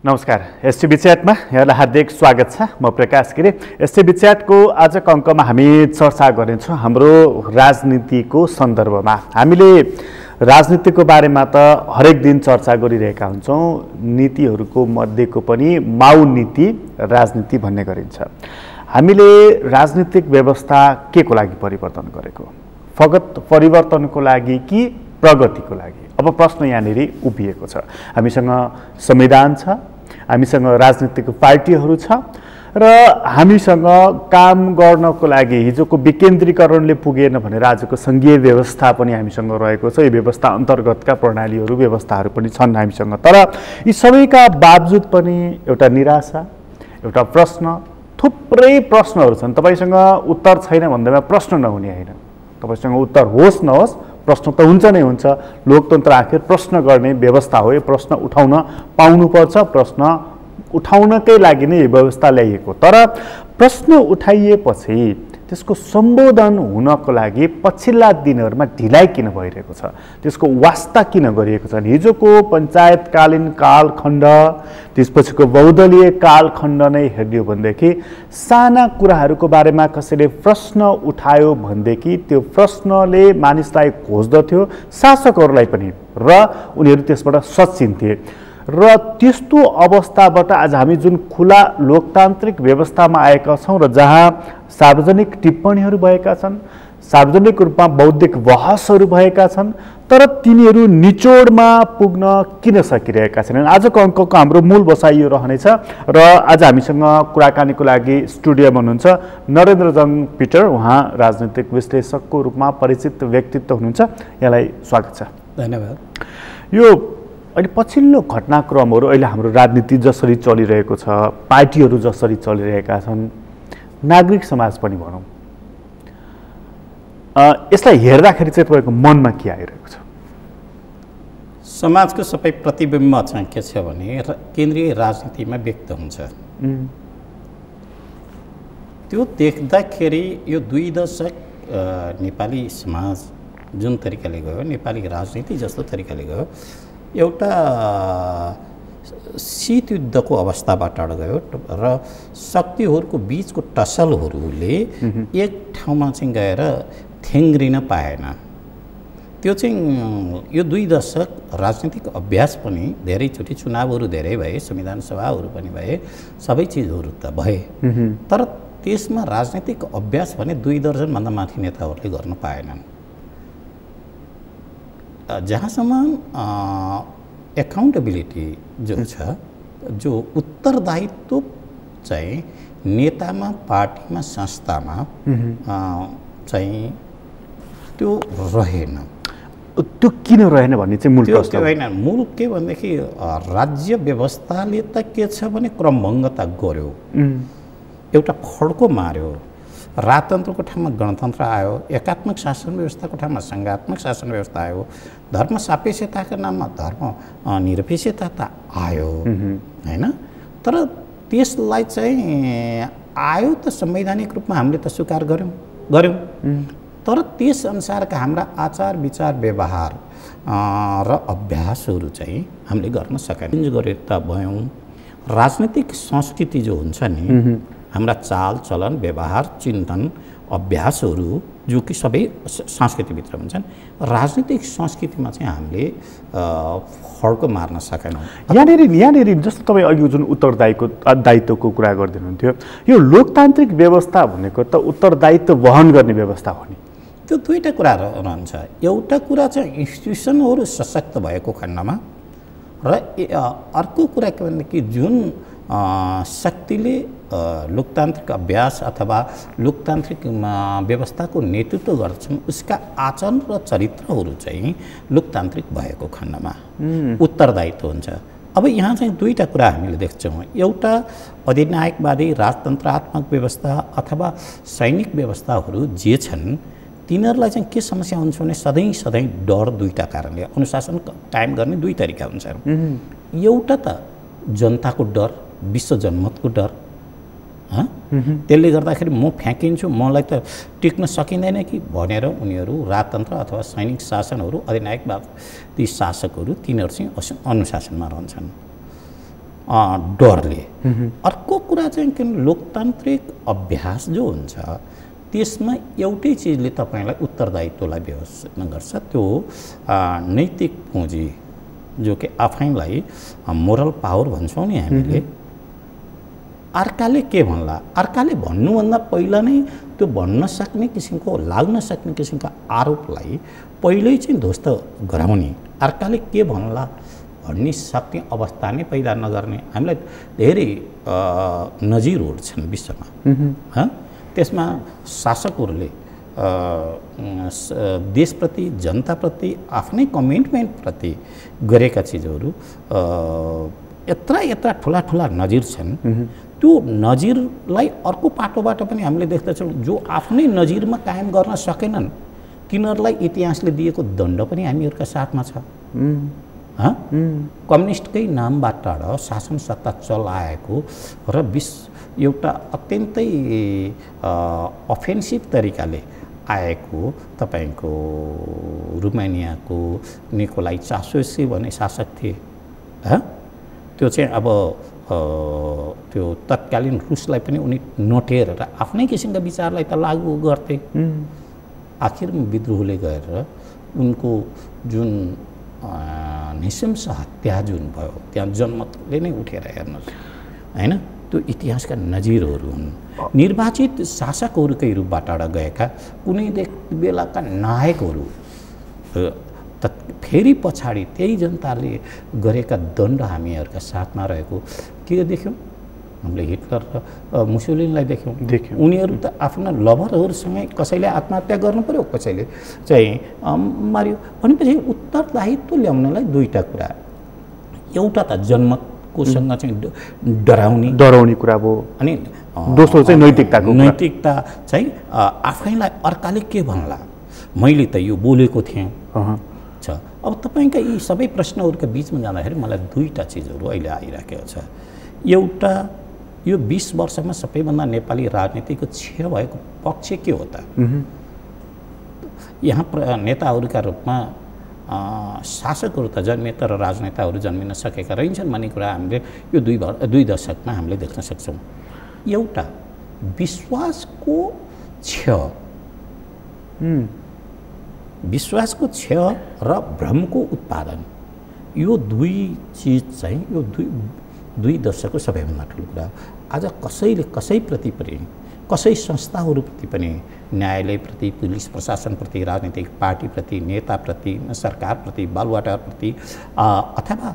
नमस्कार। एसटिभी च्याटमा यहाँलाई हार्दिक स्वागत छ। म प्रकाश गिरी। एसटिभी च्याटको आजको अङ्कमा हामी चर्चा गर्नेछौँ हाम्रो राजनीतिको सन्दर्भमा। हामीले राजनीतिको बारेमा त हरेक दिन चर्चा गरिरहेका हुन्छौँ। नीतिहरूको मध्येको पनि माउ नीति राजनीति भन्ने गरिन्छ। हामीले राजनीतिक व्यवस्था के को लागि परिवर्तन गरेको? फगत परिवर्तनको लागि कि प्रगतिको लागि? अब प्रश्न यहाँनिर उभिएको छ। हामीसँग संविधान छ, हामीसँग राजनीतिक पार्टीहरू छ र हामीसँग काम गर्नको लागि हिजोको विकेन्द्रीकरणले पुगेन भनेर आजको सङ्घीय व्यवस्था पनि हामीसँग रहेको छ। यो व्यवस्था अन्तर्गतका प्रणालीहरू व्यवस्थाहरू पनि छन् हामीसँग। तर यी सबैका बावजुद पनि एउटा निराशा, एउटा प्रश्न, थुप्रै प्रश्नहरू छन्। तपाईँसँग उत्तर छैन भन्दैमा प्रश्न नहुने होइन। तपाईँसँग उत्तर होस् नहोस् प्रश्न त हुन्छ नै हुन्छ। लोकतन्त्र आखिर प्रश्न गर्ने व्यवस्था हो। यो प्रश्न उठाउन पाउनुपर्छ। प्रश्न उठाउनकै लागि नै यो व्यवस्था ल्याइएको। तर प्रश्न उठाइएपछि त्यसको सम्बोधन हुनको लागि पछिल्ला दिनहरूमा ढिलाइ किन भइरहेको छ? त्यसको वास्ता किन गरिएको छ? हिजोको पञ्चायतकालीन कालखण्ड, त्यसपछिको बहुदलीय कालखण्ड नै हेर्यो भनेदेखि साना कुराहरूको बारेमा कसैले प्रश्न उठायो भनेदेखि त्यो प्रश्नले मानिसलाई खोज्दथ्यो, शासकहरूलाई पनि, र उनीहरू त्यसबाट सच्चिन्थे। र त्यस्तो अवस्थाबाट आज हामी जुन खुला लोकतान्त्रिक व्यवस्थामा आएका छौँ र जहाँ सार्वजनिक टिप्पणीहरू भएका छन्, सार्वजनिक रूपमा बौद्धिक बहसहरू भएका छन्, तर तिनीहरू निचोडमा पुग्न किन सकिरहेका छैनन्? आजको अङ्कको हाम्रो मूल बसाइ यो रहनेछ। र आज हामीसँग कुराकानीको लागि स्टुडियोमा हुनुहुन्छ नरेन्द्रजङ पिटर। उहाँ राजनीतिक विश्लेषकको रूपमा परिचित व्यक्तित्व हुनुहुन्छ। यहाँलाई स्वागत छ। धन्यवाद। यो अहिले पछिल्लो घटनाक्रमहरू, अहिले हाम्रो राजनीति जसरी चलिरहेको छ, पार्टीहरू जसरी चलिरहेका छन्, नागरिक समाज पनि भनौँ, यसलाई हेर्दाखेरि चाहिँ तपाईँको मनमा के आइरहेको छ? समाजको सबै प्रतिबिम्ब चाहिँ के छ भने केन्द्रीय राजनीतिमा व्यक्त हुन्छ। त्यो देख्दाखेरि यो 2 दशक नेपाली समाज जुन तरिकाले गयो, नेपाली राजनीति जस्तो तरिकाले गयो, एउटा शीत युद्धको अवस्थाबाट गयो र शक्तिहरूको बिचको टसलहरूले एक ठाउँमा चाहिँ गएर थेङ्ग्रिन पाएन। त्यो चाहिँ यो 2 दशक राजनीतिक अभ्यास पनि धेरैचोटि, चुनावहरू धेरै भए, संविधान सभाहरू पनि भए, सबै चिजहरू त भए, तर त्यसमा राजनीतिक अभ्यास भने 2 दर्जनभन्दा माथि नेताहरूले गर्न पाएनन्। जहाँसम्म एकाउन्टेबिलिटी जो छ, जो उत्तरदायित्व चाहिँ नेतामा, पार्टीमा, संस्थामा चाहिँ त्यो रहेन। त्यो किन रहेन भन्ने चाहिँ मूल प्रश्न होइन। मूल के भनेदेखि राज्य व्यवस्थाले त के छ भने क्रमभङ्गता गर्यो, एउटा फड्को मार्यो। राजतन्त्रको ठाउँमा गणतन्त्र आयो, एकात्मक शासन व्यवस्थाको ठाउँमा सङ्घात्मक शासन व्यवस्था आयो, धर्म सापेक्षताका नाममा धर्म निरपेक्षता त आयो होइन। तर त्यसलाई चाहिँ आयो त संवैधानिक रूपमा हामीले त स्वीकार गऱ्यौँ, तर त्यसअनुसारका हाम्रा आचार विचार व्यवहार र अभ्यासहरू चाहिँ हामीले गर्न सकेनौँ। गरे त भयौँ। राजनीतिक संस्कृति जो हुन्छ नि, हाम्रा चाल चलन व्यवहार चिन्तन अभ्यासहरू जो कि सबै संस्कृतिभित्र हुन्छन्, राजनीतिक संस्कृतिमा चाहिँ हामीले फड्को मार्न सकेनौँ। यहाँनिर जस्तो तपाईँ अघि जुन उत्तरदायित्वको कुरा गरिदिनुहुन्थ्यो, यो लोकतान्त्रिक व्यवस्था भनेको त उत्तरदायित्व वहन गर्ने व्यवस्था हो नि। त्यो 2टा कुरा रहन्छ। एउटा कुरा चाहिँ इन्स्टिट्युसनहरू सशक्त भएको खण्डमा, र अर्को कुरा के भनेदेखि जुन शक्तिले लोकतान्त्रिक अभ्यास अथवा लोकतान्त्रिक व्यवस्थाको नेतृत्व गर्छन्, उसका आचरण र चरित्रहरू चाहिँ लोकतान्त्रिक भएको खण्डमा उत्तरदायित्व हुन्छ। अब यहाँ चाहिँ 2टा कुरा हामीले देख्छौँ। एउटा अधिनायकवादी राजतन्त्रात्मक व्यवस्था अथवा सैनिक व्यवस्थाहरू जे छन्, तिनीहरूलाई चाहिँ के समस्या हुन्छ भने सधैँ डर 2टा कारणले अनुशासन कायम गर्ने 2 तरिका हुन्छन्। एउटा त जनताको डर, विश्व जनमतको डर, त्यसले गर्दाखेरि म फ्याँकिन्छु, मलाई त टिक्न सकिँदैन कि भनेर उनीहरू राजतन्त्र अथवा सैनिक शासनहरू, अधिनायकवादी शासकहरू, तिनीहरू चाहिँ अनुशासनमा रहन्छन्। डरले। अर्को कुरा चाहिँ किन लोकतान्त्रिक अभ्यास जो हुन्छ त्यसमा एउटै चिजले तपाईँलाई उत्तरदायित्वलाई व्यवस्थित गर्छ, त्यो नैतिक पुँजी जो कि आफैलाई मोरल पावर भन्छौँ नि हामीले। अर्काले के भन्ला, अर्काले भन्नुभन्दा पहिला नै त्यो भन्न सक्ने किसिमको, लाग्न सक्ने किसिमको आरोपलाई पहिल्यै चाहिँ ध्वस्त गराउने, अर्काले के भन्ला भन्ने सक्ने अवस्था नै पैदा नगर्ने हामीलाई धेरै नजिरहरू छन् विश्वमा। त्यसमा शासकहरूले देशप्रति, जनताप्रति, आफ्नै कमिटमेन्टप्रति गरेका चिजहरू यत्रा ठुला ठुला नजिर छन्। त्यो नजिरलाई अर्को पाटोबाट पनि हामीले देख्दछौँ, जो आफ्नै नजिरमा कायम गर्न सकेनन् तिनीहरूलाई इतिहासले दिएको दण्ड पनि हामीहरूका साथमा छ। कम्युनिस्टकै नामबाट शासन सत्ता चलाएको र एउटा अत्यन्तै अफेन्सिभ तरिकाले आएको तपाईँको रुमानियाको निकोलाई चासोसी भन्ने शासक थिए। त्यो चाहिँ अब त्यो तत्कालीन रुसलाई पनि उनी नोटेर र आफ्नै किसिमका विचारलाई त लागू गर्थे। आखिरमा विद्रोहले गएर उनको जुन निशंस हत्या जुन भयो त्यहाँ जनमतले नै उठेर हेर्नुहोस् हैन, त्यो इतिहासका नजिरहरू हुन्। निर्वाचित शासकहरूकै रूपबाट गएका कुनै बेलाका नायकहरू फेरि पछाडि त्यही जनताले गरेका दण्ड हामीहरूका साथमा रहेको के देख्यौँ? हामीले हिटलर र मुसोलिनीलाई देख्यौँ। उनीहरू त आफ्ना लभरहरूसँगै कसैले आत्महत्या गर्नु पर्यो, कसैले चाहिँ मार्यो। भनेपछि उत्तरदायित्व ल्याउनलाई दुईवटा कुरा, एउटा त जन्मकोसँग चाहिँ डराउने कुरा भयो, अनि दोस्रो चाहिँ नैतिकता चाहिँ आफैलाई अर्काले के भन्ला, मैले त यो बोलेको थिएँ छ। अब तपाईँका यी सबै प्रश्नहरूका बिचमा जाँदाखेरि मलाई दुईवटा चिजहरू अहिले आइराखेको छ। एउटा, यो 20 वर्षमा सबैभन्दा नेपाली राजनीतिको क्षय भएको पक्ष के हो त? यहाँ नेताहरूका रूपमा शासकहरू त जन्मिए तर राजनेताहरू जन्मिन सकेका रहन्छन् भन्ने कुरा हामीले यो दुई दशकमा हामीले देख्न सक्छौँ। एउटा विश्वासको क्षय, विश्वासको क्षय र भ्रमको उत्पादन, यो दुई चिज चाहिँ यो दुई दशकको सबैभन्दा ठुलो कुरा। आज कसैले कसैप्रति पनि, कसै संस्थाहरूप्रति पनि, न्यायालयप्रति, पुलिस प्रशासनप्रति, राजनीतिक पार्टीप्रति, नेताप्रति, सरकारप्रति, बालुवाटारप्रति अथवा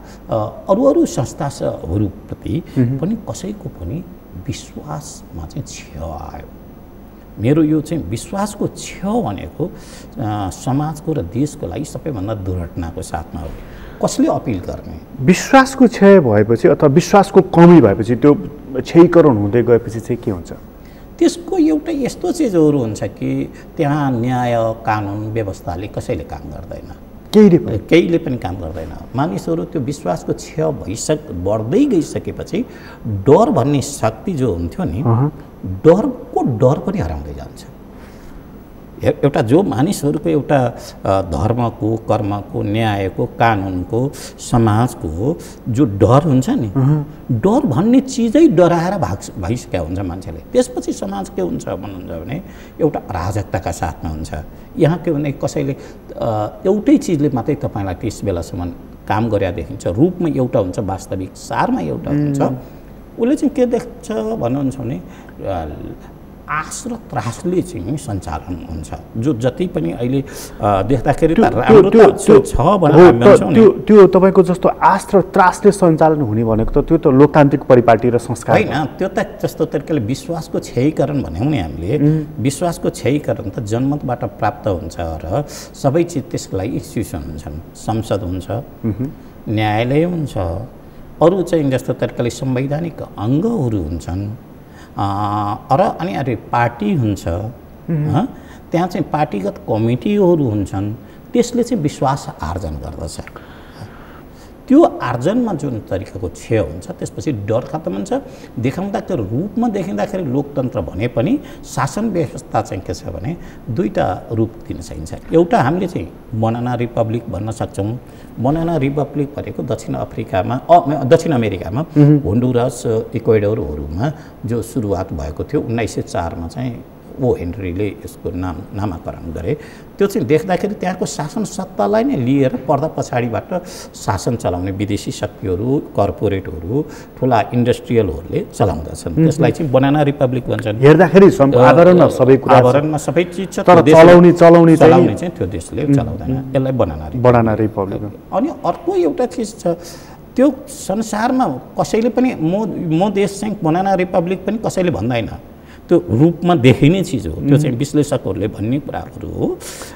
अरू संस्थाहरूप्रति पनि कसैको पनि विश्वासमा चाहिँ क्षय आयो। मेरो यो चाहिँ विश्वासको क्षय भनेको समाजको र देशको लागि सबैभन्दा दुर्घटनाको साथमा हो। कसले अपिल गर्ने? विश्वासको क्षय भएपछि अथवा विश्वासको कमी भएपछि त्यो क्षयीकरण हुँदै गएपछि चाहिँ के हुन्छ? त्यसको एउटा यस्तो चिजहरू हुन्छ कि त्यहाँ न्याय, कानुन, व्यवस्थाले कसैले काम गर्दैन, केहीले पनि काम गर्दैन। मानिसहरू त्यो विश्वासको क्षय बढ्दै गइसकेपछि डर भन्ने शक्ति जो हुन्थ्यो नि, डरको डर पनि हराउँदै जान्छ। एउटा जो मानिसहरूको एउटा धर्मको, कर्मको, न्यायको, कानुनको, समाजको जो डर हुन्छ नि, डर भन्ने चिजै डराएर भइसकेका हुन्छ मान्छेले। त्यसपछि समाज के हुन्छ भन्नुहुन्छ भने एउटा अराजकताका साथमा हुन्छ। यहाँ के भने कसैले एउटै चिजले मात्रै तपाईँलाई त्यस बेलासम्म काम गरेर देखिन्छ, रूपमा एउटा हुन्छ, वास्तविक सारमा एउटा हुन्छ। उसले चाहिँ के देख्छ भन्नुहुन्छ भने आश र त्रासले चाहिँ सञ्चालन हुन्छ। जो जति पनि अहिले देख्दाखेरि त राम्रो छ भनेर त्यो तपाईँको जस्तो आश र त्रासले सञ्चालन हुने भनेको त त्यो त लोकतान्त्रिक परिपाटी र संस्कार होइन। त्यो त जस्तो तरिकाले विश्वासको क्षयीकरण भन्यौँ नि हामीले। विश्वासको क्षयीकरण त जनमतबाट प्राप्त हुन्छ र सबै चिज त्यसको लागि इन्स्टिट्युसन हुन्छन्। संसद हुन्छ, न्यायालय हुन्छ, अरू चाहिँ जस्तो तरिकाले संवैधानिक अङ्गहरू हुन्छन् र अनि पार्टी हुन्छ, त्यहाँ चाहिँ पार्टीगत कमिटीहरू हुन्छन्। त्यसले चाहिँ विश्वास आर्जन गर्दछ। त्यो आर्जनमा जुन तरिकाको क्षय हुन्छ त्यसपछि डर खत्तम हुन्छ। देखाउँदाखेरि रूपमा देखिँदाखेरि लोकतन्त्र भने पनि शासन व्यवस्था चाहिँ के छ भने दुईटा रूप दिन सकिन्छ। एउटा हामीले चाहिँ बनाना रिपब्लिक भन्न सक्छौँ। बनाना रिपब्लिक भनेको दक्षिण अमेरिकामा होन्डुरास इक्वेडोरहरूमा जो सुरुवात भएको थियो 1904 मा चाहिँ ओ हेनरीले यसको नामाकरण गरे। त्यो चाहिँ देख्दाखेरि त्यहाँको शासन सत्तालाई नै लिएर पर्दा पछाडिबाट शासन चलाउने विदेशी शक्तिहरू कर्पोरेटहरू ठुला इन्डस्ट्रियलहरूले चलाउँदछन्। त्यसलाई चाहिँ बनाना रिपब्लिक भन्छन्। हेर्दाखेरि आवरणमा सबै कुरा आवरणमा सबै चिज छ, तर चलाउने चाहिँ त्यो देशले चलाउँदैन। यसलाई बनाना रिपब्लिक। अनि अर्को एउटा चिज छ, त्यो संसारमा कसैले पनि म देश चाहिँ बनाना रिपब्लिक पनि कसैले भन्दैन। त्यो रूपमा देखिने चिज हो। त्यो चाहिँ विश्लेषकहरूले भन्ने कुराहरू हो,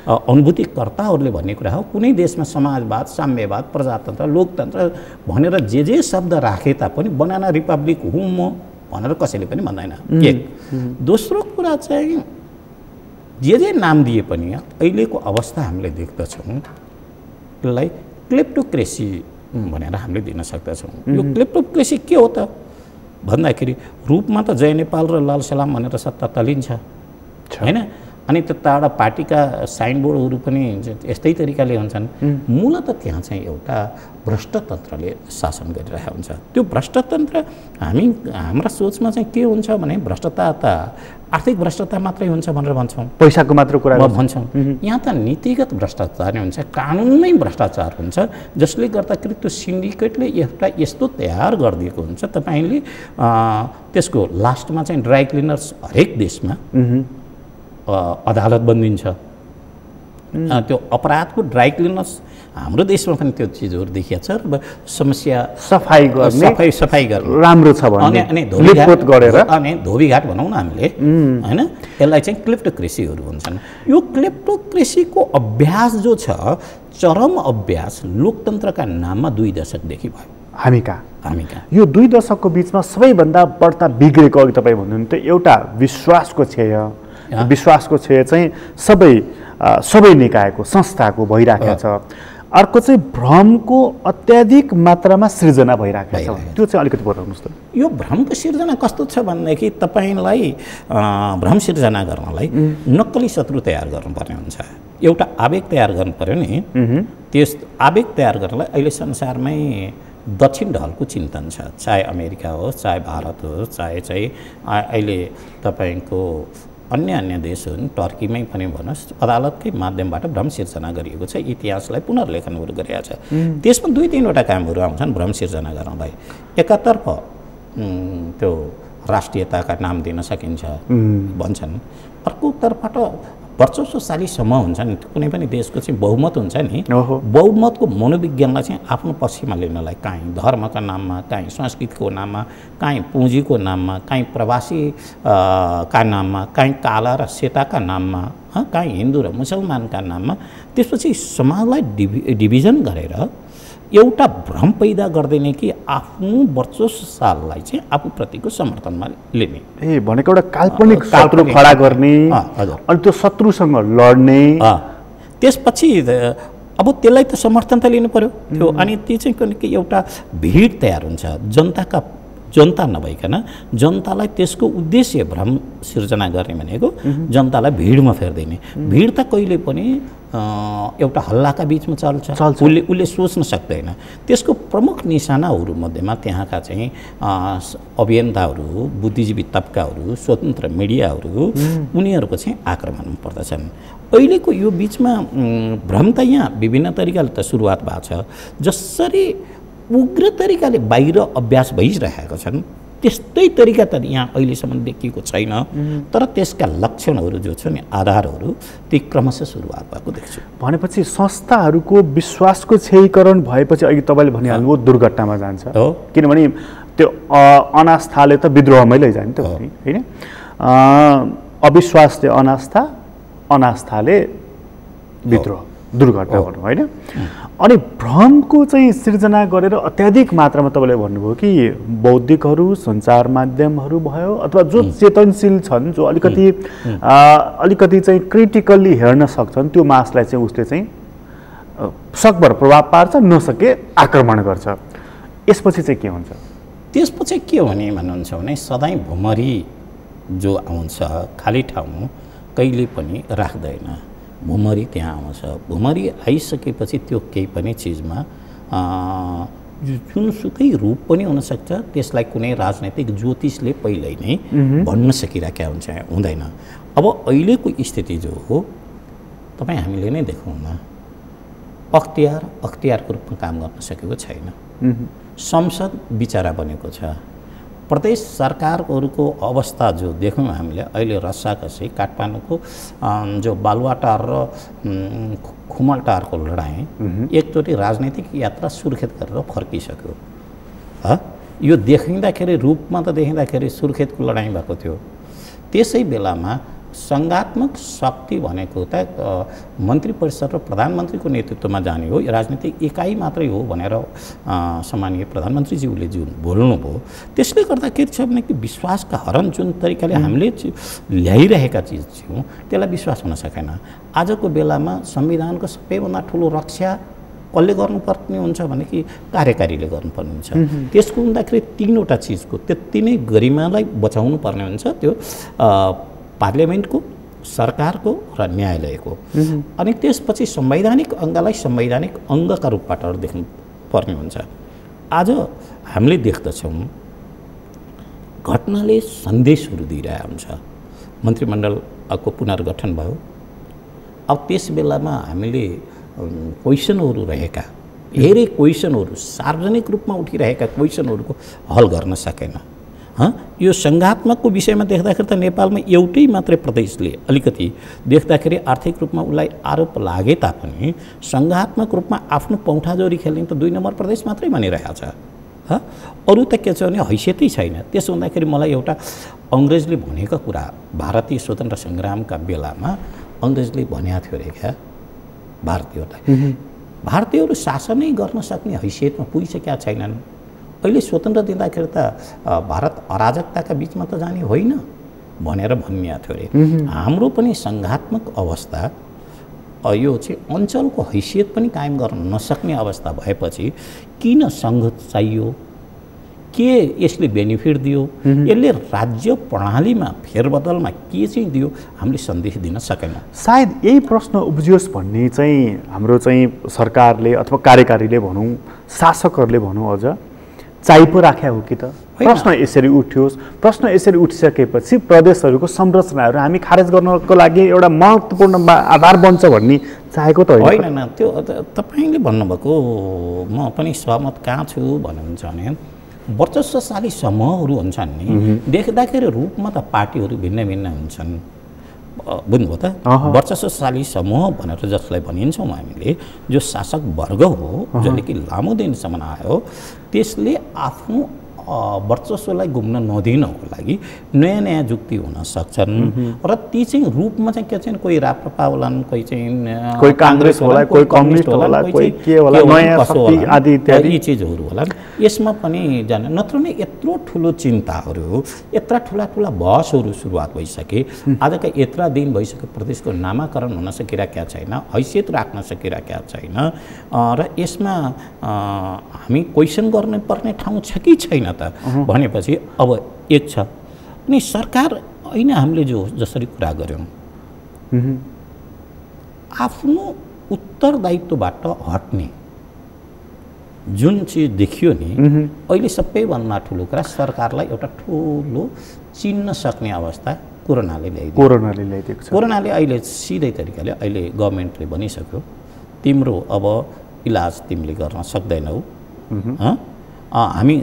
अनुभूतिकर्ताहरूले भन्ने कुरा हो। कुनै देशमा समाजवाद, साम्यवाद, प्रजातन्त्र, लोकतन्त्र भनेर जे शब्द राखे तापनि बनाना रिपब्लिक हुँ म भनेर कसैले पनि भन्दैन। एक। दोस्रो कुरा चाहिँ जे नाम दिए पनि अहिलेको अवस्था हामीले देख्दछौँ यसलाई क्लेप्टोक्रेसी भनेर हामीले दिन सक्दछौँ। यो क्लेप्टोक्रेसी के हो त भन्दाखेरि रूपमा त जय नेपाल र लाल सलाम भनेर सत्ता तलिन्छ हैन, अनि त्यताबाट पार्टीका साइनबोर्डहरू पनि यस्तै तरिकाले हुन्छन्। मूलत त्यहाँ चाहिँ एउटा भ्रष्टतन्त्रले शासन गरिरहेको हुन्छ। त्यो भ्रष्टतन्त्र हाम्रा सोचमा चाहिँ के हुन्छ भने भ्रष्टता त आर्थिक भ्रष्टता मात्रै हुन्छ भनेर भन्छौँ, पैसाको मात्र कुरा भन्छौँ। यहाँ त नीतिगत भ्रष्टाचार नै हुन्छ, कानुनमै भ्रष्टाचार हुन्छ, जसले गर्दाखेरि त्यो सिन्डिकेटले एउटा यस्तो तयार गरिदिएको हुन्छ। तपाईँले त्यसको लास्टमा चाहिँ ड्राई क्लिनर्स हरेक देशमा अदालत बनिन्छ। त्यो अपराधको ड्राई क्लिनर्स हाम्रो देशमा पनि त्यो चिजहरू देखिया छ। र समस्या सफाई गर्ने राम्रो छ भने अनि धोबीघाट भनौँ न हामीले हैन, यसलाई चाहिँ क्लेप्टोक्रेसीहरू भन्छन्। यो क्लेप्टोक्रेसीको अभ्यास जो छ, चरम अभ्यास लोकतन्त्रका नाममा 2 दशकदेखि भयो। हामी कहाँ यो 2 दशकको बिचमा सबैभन्दा बढ्ता बिग्रेको अघि तपाईँ भन्नुहुन्थ्यो एउटा विश्वासको क्षय। विश्वासको क्षय चाहिँ सबै निकायको संस्थाको भइरहेको छ। अर्को चाहिँ भ्रमको अत्याधिक मात्रामा सृजना भइरहेको छ। त्यो चाहिँ अलिकति बताउनुहोस् त। यो भ्रमको सिर्जना कस्तो छ भनेदेखि तपाईँलाई भ्रम सिर्जना गर्नलाई नक्कली शत्रु तयार गर्नुपर्ने हुन्छ। एउटा आवेग तयार गर्नु पर्यो नि। त्यस आवेग तयार गर्नलाई अहिले संसारमै दक्षिण ढलको चिन्तन छ, चाहे अमेरिका होस्, चाहे भारत होस्, चाहे चाहिँ अहिले तपाईँको अन्य देशहरू टर्कीमै पनि भन्नुहोस्, अदालतकै माध्यमबाट भ्रम सिर्जना गरिएको छ। इतिहासलाई पुनर्लेखनहरू गरिएको छ। त्यसमा 2-3वटा कामहरू आउँछन् भ्रम सिर्जना गर्नलाई। एकातर्फ त्यो राष्ट्रियताका नाम दिन सकिन्छ भन्छन्, अर्कोतर्फबाट वर्चस्वशालीसम्म हुन्छ नि कुनै पनि देशको चाहिँ बहुमत हुन्छ नि, बहुमतको मनोविज्ञानलाई चाहिँ आफ्नो पक्षमा लिनलाई काहीँ धर्मका नाममा, काहीँ संस्कृतिको नाममा, काहीँ पुँजीको नाममा, काहीँ प्रवासी का नाममा, काहीँ काला र सेताका नाममा, काहीँ हिन्दू र मुसलमानका नाममा, त्यसपछि समाजलाई डिभिजन गरेर एउटा भ्रम पैदा गर्दैन कि आफ्नो वर्चस्वशाललाई चाहिँ आफूप्रतिको समर्थनमा लिने। भनेको एउटा काल्पनिक शत्रु खडा गर्ने, अनि त्यो शत्रुसँग लड्ने। त्यसपछि अब त्यसलाई त समर्थन त लिनु पर्यो त्यो। अनि त्यो चाहिँ एउटा भिड तयार हुन्छ जनता नभइकन जनतालाई त्यसको उद्देश्य भ्रम सिर्जना गर्ने भनेको जनतालाई भिडमा फेर्दिने। भिड त कहिले पनि एउटा हल्लाका बिचमा चल्छ, उसले सोच्न सक्दैन। त्यसको प्रमुख निशानाहरू मध्येमा त्यहाँका चाहिँ अभियन्ताहरू, बुद्धिजीवी तबकाहरू, स्वतन्त्र मिडियाहरू, उनीहरूको चाहिँ आक्रमणमा पर्दछन्। अहिलेको यो बिचमा भ्रम त यहाँ विभिन्न तरिकाले त सुरुवात भएको छ। जसरी उग्र तरिकाले बाहिर अभ्यास भइरहेका छन् त्यस्तै तरिका त यहाँ अहिलेसम्म देखिएको छैन। तर त्यसका लक्षणहरू जो छ नि, आधारहरू, ती क्रमशः सुरुवात भएको देख्छु। भनेपछि संस्थाहरूको विश्वासको क्षयीकरण भएपछि अघि तपाईँले भनिहाल्नुभयो दुर्घटनामा जान्छ। किनभने त्यो अनास्थाले त विद्रोहमै लैजाने त हो नि, होइन? अविश्वासले अनास्था, अनास्थाले विद्रोह, दुर्घटना भनौँ, होइन? अनि भ्रमको चाहिँ सिर्जना गरेर अत्याधिक मात्रामा तपाईँले भन्नुभयो कि बौद्धिकहरू, सञ्चार माध्यमहरू भयो, अथवा जो चेतनशील छन्, जो अलिकति चाहिँ क्रिटिकल्ली हेर्न सक्छन्, त्यो मासलाई चाहिँ उसले चाहिँ सकभर प्रभाव पार्छ, नसके आक्रमण गर्छ। यसपछि चाहिँ के हुन्छ? त्यसपछि के हुने भन्नुहुन्छ भने सधैँ भुमरी जो आउँछ खाली ठाउँ कहिले पनि राख्दैन, भुमरी त्यहाँ आउँछ। भुमरी आइसकेपछि त्यो केही पनि चिजमा जुनसुकै रूप पनि हुनसक्छ, त्यसलाई कुनै राजनैतिक ज्योतिषले पहिल्यै नै भन्न सकिरहेका हुँदैन। अब अहिलेको स्थिति जो हो तपाईँ हामीले नै देखौँ न, अख्तियारको रूपमा काम गर्न सकेको छैन। संसद बिचारा बनेको छ। प्रदेश सरकारहरूको अवस्था जो देख्यौँ हामीले अहिले रस्साकसी काठमाडौँको जो बालुवाटार र खुमलटारको लडाइँ एकचोटि राजनैतिक यात्रा सुर्खेत गरेर फर्किसक्यो। यो देखिँदाखेरि रूपमा त देखिँदाखेरि सुर्खेतको लडाइँ भएको थियो। त्यसै बेलामा सङ्घात्मक शक्ति भनेको त मन्त्री परिषद र प्रधानमन्त्रीको नेतृत्वमा जाने हो, राजनीतिक इकाइ मात्रै हो भनेर सम्माननीय प्रधानमन्त्रीज्यूले जुन बोल्नुभयो, त्यसले गर्दाखेरि छ भने कि विश्वासका हरण जुन तरिकाले हामीले ल्याइरहेका चिज छौँ त्यसलाई विश्वास हुन सकेन। आजको बेलामा संविधानको सबैभन्दा ठुलो रक्षा कसले गर्नुपर्ने हुन्छ भने कि कार्यकारीले गर्नुपर्ने हुन्छ। त्यसको हुँदाखेरि तीनवटा चिजको त्यति नै गरिमालाई बचाउनु पर्ने हुन्छ, त्यो पार्लियामेन्टको, सरकारको र न्यायालयको। अनि त्यसपछि संवैधानिक अङ्गलाई संवैधानिक अङ्गका रूपबाट देख्नु पर्ने हुन्छ। आज हामीले देख्दछौँ घटनाले सन्देशहरू दिइरहेको हुन्छ। मन्त्रीमण्डलको पुनर्गठन भयो। अब त्यस बेलामा हामीले क्वेसनहरू रहेका धेरै क्वेसनहरू सार्वजनिक रूपमा उठिरहेका क्वेसनहरूको हल गर्न सकेन। यो सङ्घात्मकको विषयमा देख्दाखेरि त नेपालमा एउटै मात्रै प्रदेशले अलिकति देख्दाखेरि आर्थिक रूपमा उसलाई आरोप लागे तापनि सङ्घात्मक रूपमा आफ्नो पौठाजोरी खेल्ने त 2 नम्बर प्रदेश मात्रै भनिरहेको छ। अरू त के छ भने हैसियतै छैन। त्यसो हुँदाखेरि मलाई एउटा अङ्ग्रेजले भनेको कुरा, भारतीय स्वतन्त्र सङ्ग्रामका बेलामा अङ्ग्रेजले भनेको थियो अरे क्या भारतीयहरूलाई, भारतीयहरू शासनै गर्न सक्ने हैसियतमा पुगिसकेका छैनन्। अहिले स्वतन्त्र दिँदाखेरि त भारत अराजकताका बिचमा त जाने होइन भनेर भनिएको थियो अरे। हाम्रो पनि सङ्घात्मक अवस्था यो चाहिँ अञ्चलको हैसियत पनि कायम गर्न नसक्ने अवस्था भएपछि किन सङ्घ चाहियो? के यसले बेनिफिट दियो? यसले राज्य प्रणालीमा फेरबदलमा के चाहिँ दियो? हामीले सन्देश दिन सकेन। सायद यही प्रश्न उब्जियोस् भन्ने चाहिँ हाम्रो चाहिँ सरकारले अथवा कार्यकारीले भनौँ, शासकहरूले भनौँ, अझ चाहिँ पो राख्या हो कि त? प्रश्न यसरी उठ्योस्। प्रश्न यसरी उठिसकेपछि प्रदेशहरूको संरचनाहरू हामी खारेज गर्नको लागि एउटा महत्त्वपूर्ण आधार बन्छ भन्ने चाहेको त होइन। त्यो तपाईँले भन्नुभएको म पनि सहमत कहाँ छु भन्नुहुन्छ भने वर्चस्वशाली समूहहरू हुन्छन् नि, देख्दाखेरि रूपमा त पार्टीहरू भिन्न भिन्न हुन्छन्, बुझ्नुभयो त? वर्चस्वशाली समूह भनेर जसलाई भनिन्छौँ हामीले, जो शासक वर्ग हो जसले कि लामो दिनसम्म आयो, त्यसले आफ्नो वर्चस्वलाई गुम्न नदिनको लागि नयाँ नयाँ जुक्ति हुन सक्छन् र ती चाहिँ रूपमा चाहिँ के चाहिँ कोही राप्रपा होलान्, कोही चाहिँ कोही काङ्ग्रेस होला, कोही कम्युनिस्ट होला, कोही के होला, नयाँ शक्ति आदि इत्यादि यी चिजहरू होलान्। यसमा पनि जाने नत्र नै यत्रो ठुलो चिन्ताहरू, यत्रा ठुला ठुला बहसहरू सुरुवात भइसके। आजका यत्रा दिन भइसक्यो प्रदेशको नामाकरण हुन सकिरहेका छैन, हैसियत राख्न सकिरहेका छैन र यसमा हामी क्वेसन गर्नुपर्ने ठाउँ छ कि छैन त भनेपछि अब एक छ। अनि सरकार होइन, हामीले जसरी कुरा गऱ्यौँ आफ्नो उत्तरदायित्वबाट हट्ने जुन चिज देखियो नि अहिले सबैभन्दा ठुलो कुरा सरकारलाई एउटा ठुलो चिन्न सक्ने अवस्था कोरोनाले ल्याइदिएको छ। कोरोनाले अहिले सिधै तरिकाले अहिले गभर्मेन्टले भनिसक्यो तिम्रो अब इलाज तिमीले गर्न सक्दैनौ, हामी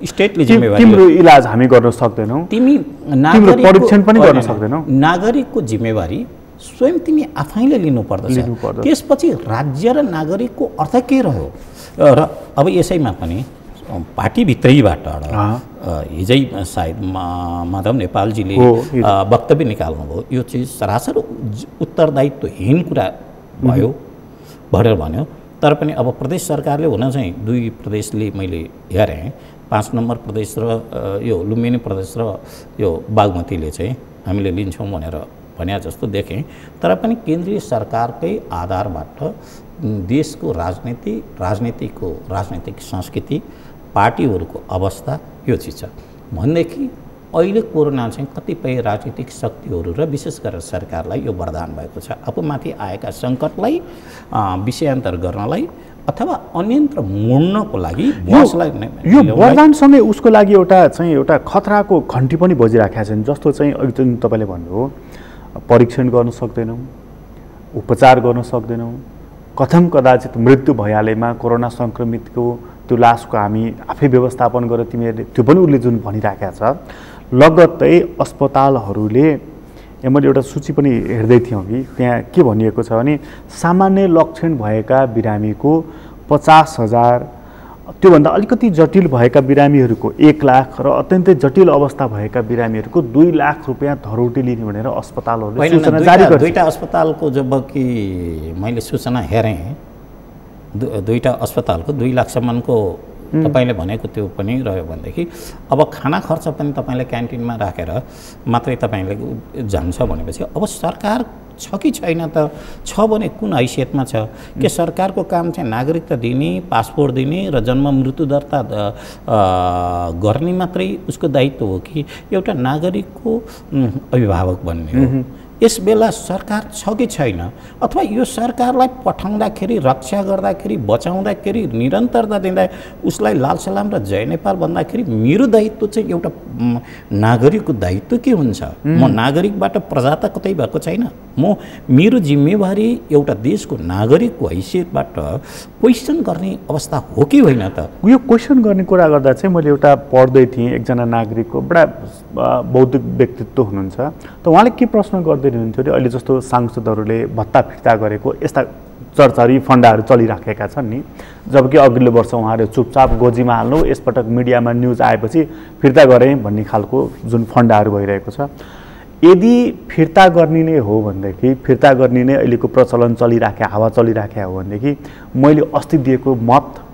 स्टेटले जिम्मेवारी, तिम्रो इलाज हामी गर्न सक्दैनौ, तिमी तिम्रो परीक्षण पनि गर्न सक्दैनौ, नागरिकको जिम्मेवारी स्वयं तिमी आफैले लिनुपर्दछ। त्यसपछि राज्य र नागरिकको अर्थ के रह्यो? र अब यसैमा पनि पार्टीभित्रैबाट हिजै सायद माधव नेपालजीले वक्तव्य निकाल्नुभयो, यो चिज सरासर उत्तरदायित्वहीन कुरा भयो भनेर भन्यो। तर पनि अब प्रदेश सरकारले हुन चाहिँ 2 प्रदेशले मैले हेरेँ, 5 नम्बर प्रदेश र यो लुम्बिनी प्रदेश र यो बागमतीले चाहिँ हामीले लिन्छौँ भनेर भने जस्तो देखेँ। तर पनि केन्द्रीय सरकारकै आधारबाट देशको राजनीतिक संस्कृति, पार्टीहरूको अवस्था यो चिज छ भनेदेखि अहिले कोरोना चाहिँ कतिपय राजनीतिक शक्तिहरू र विशेष गरेर सरकारलाई यो वरदान भएको छ। आफूमाथि आएका सङ्कटलाई विषयान्तर गर्नलाई अथवा अन्यन्त्र मोड्नको लागि यो वरदानसँगै उसको लागि एउटा खतराको घन्टी पनि बजिराखेका छन्। जस्तो चाहिँ अघि चाहिँ तपाईँले भन्नुभयो, परीक्षण गर्न सक्दैनौँ, उपचार गर्न सक्दैनौँ, कथम कदाचित मृत्यु भइहालेमा कोरोना सङ्क्रमितको त्यो लासको हामी आफै व्यवस्थापन गरेर तिमीहरूले त्यो पनि उसले जुन भनिराखेका छ। लगत्तै अस्पतालहरूले मैले एउटा सूची पनि हेर्दै थियौँ कि त्यहाँ के भनिएको छ भने सामान्य लक्षण भएका बिरामीको 50,000, त्योभन्दा अलिकति जटिल भएका बिरामीहरूको 1 लाख र अत्यन्तै जटिल अवस्था भएका बिरामीहरूको 2 लाख रुपियाँ धरोटी लिने भनेर अस्पतालहरूले सूचना जारी गरेको छ। दुईटा अस्पतालको जब कि मैले सूचना हेरेँ, दुईटा अस्पतालको 2 लाखसम्मको तपाईले भनेको त्यो पनि रह्यो भनेदेखि अब खाना खर्च पनि तपाईले क्यान्टिनमा राखेर मात्रै तपाईले जान्छ भनेपछि अब सरकार छ कि छैन त? छ भने कुन हैसियतमा छ? के सरकारको काम चाहिँ नागरिकता दिने, पासपोर्ट दिने र जन्म मृत्यु दर्ता गर्ने मात्रै उसको दायित्व हो कि एउटा नागरिकको अभिभावक बन्ने हो? यस बेला सरकार छ कि छैन? अथवा यो सरकारलाई पठाउँदाखेरि, रक्षा गर्दाखेरि, बचाउँदाखेरि, निरन्तरता दिँदा उसलाई लाल सलाम र जय नेपाल भन्दाखेरि मेरो दायित्व चाहिँ एउटा नागरिकको दायित्व के हुन्छ? म नागरिकबाट प्रजा त कतै भएको छैन। म मेरो जिम्मेवारी एउटा देशको नागरिकको हैसियतबाट क्वेसन गर्ने अवस्था हो कि होइन त? यो क्वेसन गर्ने कुरा गर्दा चाहिँ मैले एउटा पढ्दै थिएँ, एकजना नागरिकको बडा बौद्धिक व्यक्तित्व हुनुहुन्छ, त उहाँले के प्रश्न गर्दै हुनुहुन्थ्यो अरे अहिले जस्तो सांसदहरूले भत्ता फिर्ता गरेको यस्ता चर्चाहरू फन्डाहरू चलिराखेका छन् नि, जबकि अघिल्लो वर्ष उहाँहरू चुपचाप गोजीमा हाल्नु, यसपटक मिडियामा न्युज आएपछि फिर्ता गरेँ भन्ने खालको जुन फन्डाहरू भइरहेको छ, यदि फिर्ता गर्ने नै हो भनेदेखि, फिर्ता गर्ने नै अहिलेको प्रचलन चलिराखे, हावा चलिराखे हो भनेदेखि मैले अस्ति दिएको मत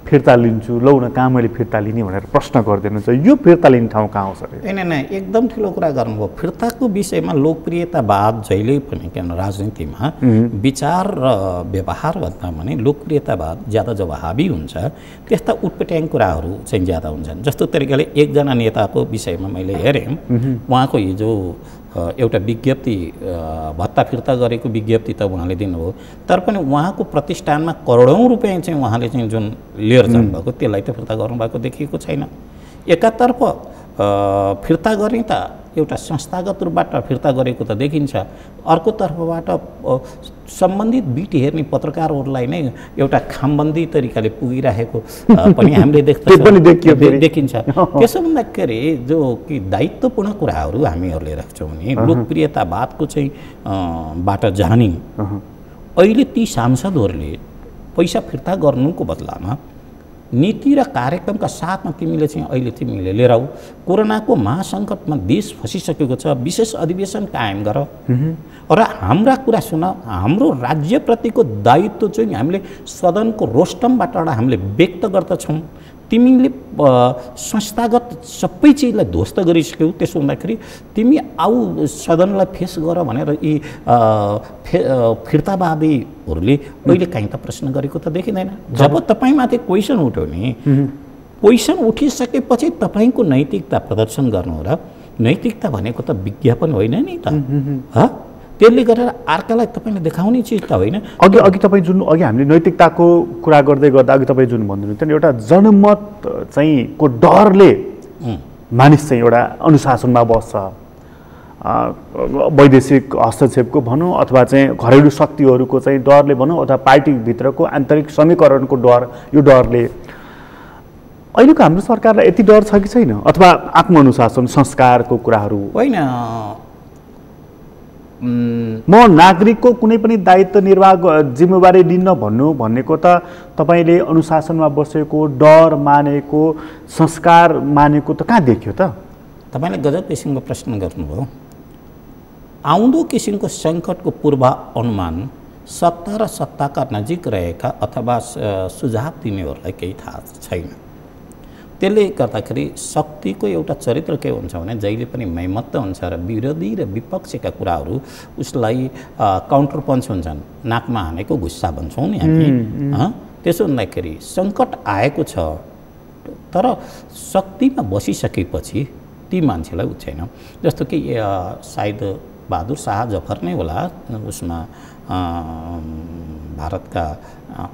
फिर्ता लिन्छु, लौ न कहाँ मैले फिर्ता लिने भनेर प्रश्न गरिदिनुहुन्छ। यो फिर्ता लिने ठाउँ कहाँ आउँछ? होइन, एकदम ठुलो कुरा गर्नुभयो। फिर्ताको विषयमा लोकप्रियतावाद जहिले पनि किन राजनीतिमा विचार र व्यवहार भन्दा भने लोकप्रियतावाद ज्यादा जब हाबी हुन्छ त्यस्ता उटपट्याङ कुराहरू चाहिँ ज्यादा हुन्छन्। जस्तो तरिकाले एकजना नेताको विषयमा मैले हेरेँ, उहाँको हिजो एउटा विज्ञप्ति, भत्ता फिर्ता गरेको विज्ञप्ति त उहाँले दिनुभयो, तर पनि उहाँको प्रतिष्ठानमा करोडौँ रुपियाँ चाहिँ उहाँले चाहिँ जुन लिएर जानुभएको त्यसलाई त फिर्ता गर्नुभएको देखिएको छैन। एकातर्फ फिर्ता गर्ने त एउटा संस्थागत रूपबाट फिर्ता गरेको त देखिन्छ, अर्कोतर्फबाट सम्बन्धित बिट हेर्ने पत्रकारहरूलाई नै एउटा खामबन्दी तरिकाले पुगिरहेको पनि हामीले देखिन्छ। त्यसो भन्दाखेरि जो कि दायित्वपूर्ण कुराहरू हामीहरूले राख्छौँ भने लोकप्रियतावादको चाहिँ बाट जाने अहिले ती सांसदहरूले पैसा फिर्ता गर्नुको बदलामा नीति र कार्यक्रमका साथमा तिमीले लिएर आऊ। कोरोनाको महासङ्कटमा देश फसिसकेको छ, विशेष अधिवेशन कायम गर र हाम्रा कुरा सुन। हाम्रो राज्यप्रतिको दायित्व चाहिँ हामीले सदनको रोस्टमबाट हामीले व्यक्त गर्दछौँ। तिमीले संस्थागत सबै चिजलाई ध्वस्त गरिसक्यौ, त्यसो हुँदाखेरि तिमी आऊ सदनलाई फेस गर भनेर यी फिर्तावादीहरूले अहिले काहीँ त प्रश्न गरेको त देखिँदैन। जब तपाईँमाथि क्वेसन उठ्यो नि, क्वेसन उठिसकेपछि तपाईँको नैतिकता प्रदर्शन गर्नु हो र नैतिकता भनेको त विज्ञापन होइन नि त, त्यसले गरेर अर्कालाई तपाईँले देखाउने चिज त होइन। अघि तपाईँ जुन हामीले नैतिकताको कुरा गर्दै गर्दा अघि तपाईँ जुन भन्नुहुन्थ्यो नि, एउटा जनमत चाहिँ को डरले मानिस चाहिँ एउटा अनुशासनमा बस्छ, वैदेशिक हस्तक्षेपको भनौँ अथवा चाहिँ घरेलु शक्तिहरूको चाहिँ डरले भनौँ अथवा पार्टीभित्रको आन्तरिक समीकरणको डर, यो डरले अहिलेको हाम्रो सरकारलाई यति डर छ कि छैन? अथवा आत्मअनुशासन संस्कारको कुराहरू होइन, म नागरिकको कुनै पनि दायित्व निर्वाह जिम्मेवारी लिन्न भनेको त तपाईँले अनुशासनमा बसेको, डर मानेको, संस्कार मानेको त कहाँ देखियो त? तपाईँले गजब किसिमको प्रश्न गर्नुभयो। आउँदो किसिमको सङ्कटको पूर्वानुमान सत्ता र सत्ताका नजिक रहेका अथवा सुझाव दिनेहरूलाई केही थाहा छैन। त्यसले गर्दाखेरि शक्तिको एउटा चरित्र के हुन्छ भने जहिले पनि मैमत्त हुन्छ र विरोधी र विपक्षका कुराहरू उसलाई काउन्टर पञ्च हुन्छन्। नाकमा हानेको गुस्सा भन्छौँ नि हामी। त्यसो हुँदाखेरि सङ्कट आएको छ तर शक्तिमा बसिसकेपछि ती मान्छेलाई उठ्दैन। जस्तो कि सायद बहादुर शाह जफर नै होला, उसमा भारतका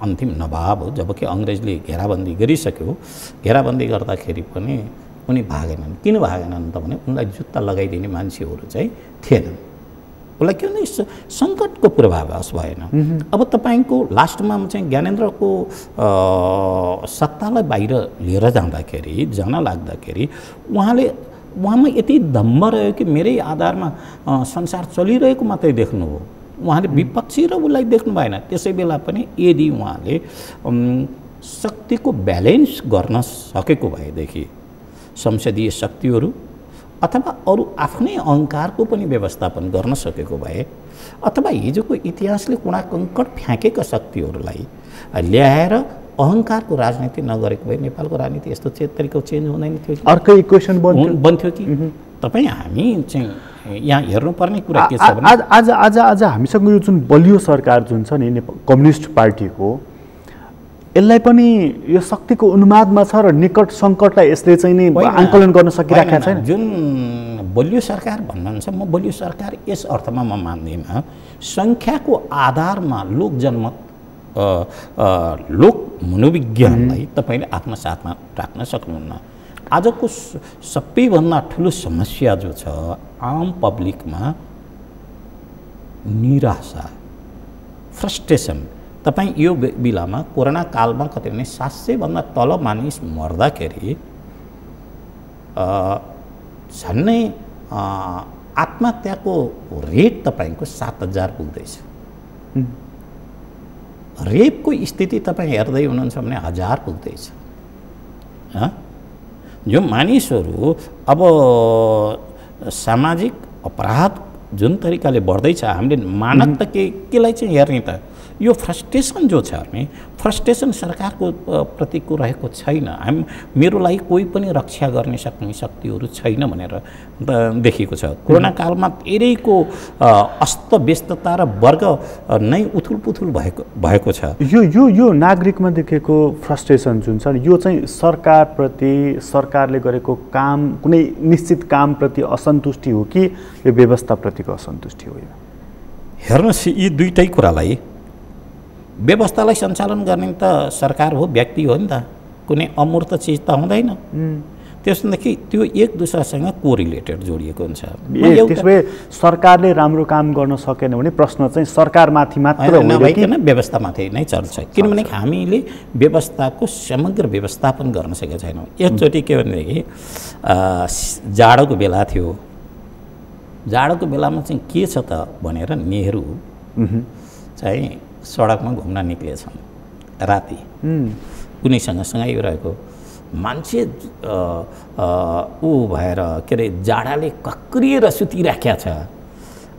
अन्तिम नवाब हो। जबकि अङ्ग्रेजले घेराबन्दी गरिसक्यो, घेराबन्दी गर्दाखेरि पनि उनी भागेनन्। किन भागेनन् त भने उनलाई जुत्ता लगाइदिने मान्छेहरू चाहिँ थिएनन्। उसलाई के भने सङ्कटको पूर्वाभास भएन। अब तपाईँको लास्टमा चाहिँ ज्ञानेन्द्रको सत्तालाई बाहिर लिएर जान लाग्दाखेरि उहाँमा यति दम्भ रह्यो कि मेरै आधारमा संसार चलिरहेको मात्रै देख्नु हो। उहाँले विपक्षी र उसलाई देख्नु भएन। त्यसै बेला पनि यदि उहाँले शक्तिको ब्यालेन्स गर्न सकेको भएदेखि संसदीय शक्तिहरू अथवा अरू आफ्नै अहङ्कारको पनि व्यवस्थापन गर्न सकेको भए, अथवा हिजोको इतिहासले कुना कङ्कड फ्याँकेका शक्तिहरूलाई ल्याएर अहङ्कारको राजनीति नगरेको भए नेपालको राजनीति यस्तो तरिकाको चेन्ज हुँदैन थियो। अर्कै इक्वेसन बन्थ्यो कि तपाईँ हामी चाहिँ यहाँ हेर्नुपर्ने कुरा के छ भने आज हामीसँग यो जुन बलियो सरकार जुन छ नि कम्युनिस्ट पार्टीको, यसलाई पनि यो शक्तिको उन्मादमा छ र निकट सङ्कटलाई यसले चाहिँ नि आङ्कलन गर्न सकिरहेको छैन। जुन बलियो सरकार भन्नुहुन्छ, म बलियो सरकार यस अर्थमा म मान्दिनँ। सङ्ख्याको आधारमा लोक जनमत लोक मनोविज्ञानलाई तपाईँले आफ्नो साथमा राख्न सक्नुहुन्न। आजको सबैभन्दा ठुलो समस्या जो छ आम पब्लिकमा निराशा, फ्रस्ट्रेसन। तपाईँ यो बेलामा कोरोना कालमा कति भने 700 तल मानिस मर्दाखेरि झन्नै आत्महत्याको रेट तपाईँको 7000 पुग्दैछ। रेपको स्थिति तपाईँ हेर्दै हुनुहुन्छ भने 1000 पुग्दैछ। जो मानिसहरू अब सामाजिक अपराध जुन तरिकाले बढ्दैछ, हामीले मानक त केलाई चाहिँ हेर्ने त यो फ्रस्ट्रेसन जो छ नि, फ्रस्ट्रेसन सरकारको प्रतिको रहेको छैन। मेरो लागि कोही पनि रक्षा गर्ने सक्ने शक्तिहरू छैन भनेर देखिएको छ। कोरोना कालमा धेरैको अस्तव्यस्तता र वर्ग नै उथुलपुथुल भएको छ। यो नागरिकमा देखेको फ्रस्ट्रेसन जुन छ यो चाहिँ सरकारप्रति, सरकारले गरेको काम, कुनै निश्चित कामप्रति असन्तुष्टि हो कि यो व्यवस्थाप्रतिको असन्तुष्टि हो? हेर्नुहोस्, यी दुईटै कुरालाई, व्यवस्थालाई सञ्चालन गर्ने त सरकार हो, व्यक्ति हो नि त, कुनै अमूर्त चिज त हुँदैन। त्यसदेखि त्यो एक दुसरासँग कोरिलेटेड जोडिएको हुन्छ। त्यसो सरकारले राम्रो काम गर्न सकेन भने प्रश्न चाहिँ सरकारमाथि मात्र नभइकन व्यवस्थामाथि नै चल्छ। किनभने हामीले व्यवस्थाको समग्र व्यवस्थापन गर्न सकेका छैनौँ। एकचोटि के भनेदेखि जाडोको बेला थियो। जाडोको बेलामा चाहिँ के छ त भनेर नेहरू चाहिँ सडकमा घुम्न निक्लिएछन् राति। उनीसँग सँगै रहेको मान्छे ऊ भएर के अरे जाडाले कक्रिएर सुतिराखेका छ।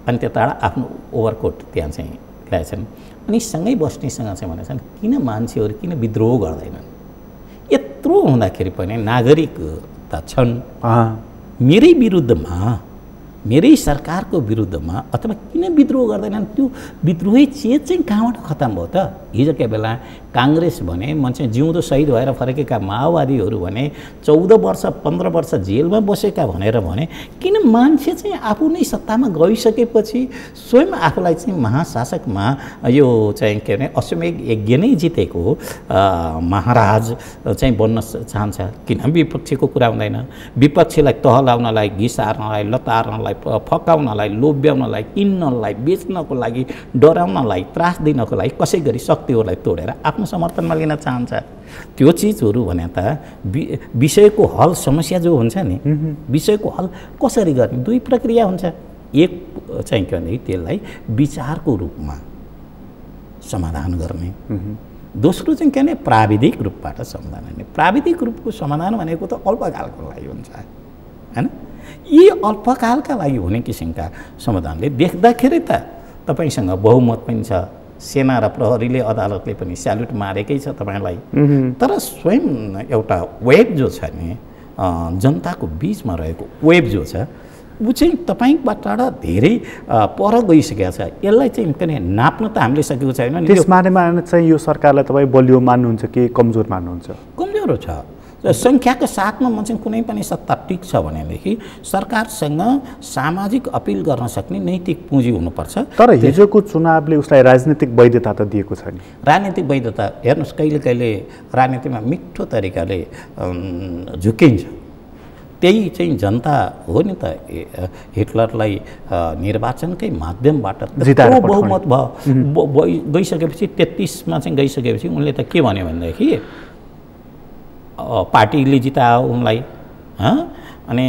अनि त्यताबाट आफ्नो ओभरकोट त्यहाँ चाहिँ ल्याएछन्। अनि सँगै बस्नेसँग चाहिँ भनेछन् किन मान्छेहरू किन विद्रोह गर्दैनन्? यत्रो हुँदाखेरि पनि नागरिक त छन् मेरै विरुद्धमा, मेरै सरकारको विरुद्धमा, अथवा किन विद्रोह गर्दैनन्? त्यो विद्रोही चेत चाहिँ कहाँबाट खतम भयो त? हिजोका बेला काङ्ग्रेस भने मान्छे जिउँदो शहीद भएर फर्केका माओवादीहरू भने 14 वर्ष 15 वर्ष जेलमा बसेका भनेर भने किन मान्छे चाहिँ आफू नै सत्तामा गइसकेपछि स्वयं आफूलाई चाहिँ महाशासकमा यो चाहिँ के भने अश्वमेध यज्ञ नै जितेको महाराज चाहिँ बन्न चाहन्छ? किन विपक्षीको कुरा हुँदैन? विपक्षीलाई तहलाउनलाई, घिसार्नलाई, लतार्नलाई, फकाउनलाई, लोभ्याउनलाई, किन्नलाई, बेच्नको लागि, डराउनलाई, त्रास दिनको लागि कसै गरी शक्तिहरूलाई तोडेर आफ्नो समर्थनमा लिन चाहन्छ। त्यो चिजहरू भने त विषयको हल, समस्या जो हुन्छ नि, विषयको हल कसरी गर्ने? दुई प्रक्रिया हुन्छ। एक चाहिँ के भने त्यसलाई विचारको रूपमा समाधान गर्ने, दोस्रो चाहिँ के भने प्राविधिक रूपबाट समाधान गर्ने। प्राविधिक रूपको समाधान भनेको त अल्पकालको लागि हुन्छ, हैन? यी अल्पकालका लागि हुने किसिमका समाधानले देख्दाखेरि त तपाईसँग बहुमत पनि छ, सेना र प्रहरीले अदालतले पनि स्याल्युट मारेकै छ तपाईँलाई। तर स्वयं एउटा वेब जो छ नि जनताको बिचमा रहेको वेब जो छ ऊ चाहिँ तपाईँबाट धेरै पर गइसकेको छ। यसलाई चाहिँ पनि नाप्न त हामीले सकेको छैन नि। त्यस मानेमा चाहिँ यो सरकारलाई तपाईँ बलियो मान्नुहुन्छ कि कमजोर मान्नुहुन्छ? कमजोर छ। सङ्ख्याको साथमा म चाहिँ कुनै पनि सत्ता टिक्छ भनेदेखि सरकारसँग सामाजिक अपिल गर्न सक्ने नैतिक पुँजी हुनुपर्छ। तर हिजोको चुनावले उसलाई राजनीतिक वैधता त दिएको छ नि। राजनीतिक वैधता हेर्नुहोस्, कहिले कहिले राजनीतिमा मिठो तरिकाले झुकिन्छ। त्यही चाहिँ जनता हो नि त। हिटलरलाई निर्वाचनकै माध्यमबाट बहुमत गइसकेपछि 33मा चाहिँ गइसकेपछि उनले त के भन्यो भनेदेखि पार्टीले जितायो उनलाई, अनि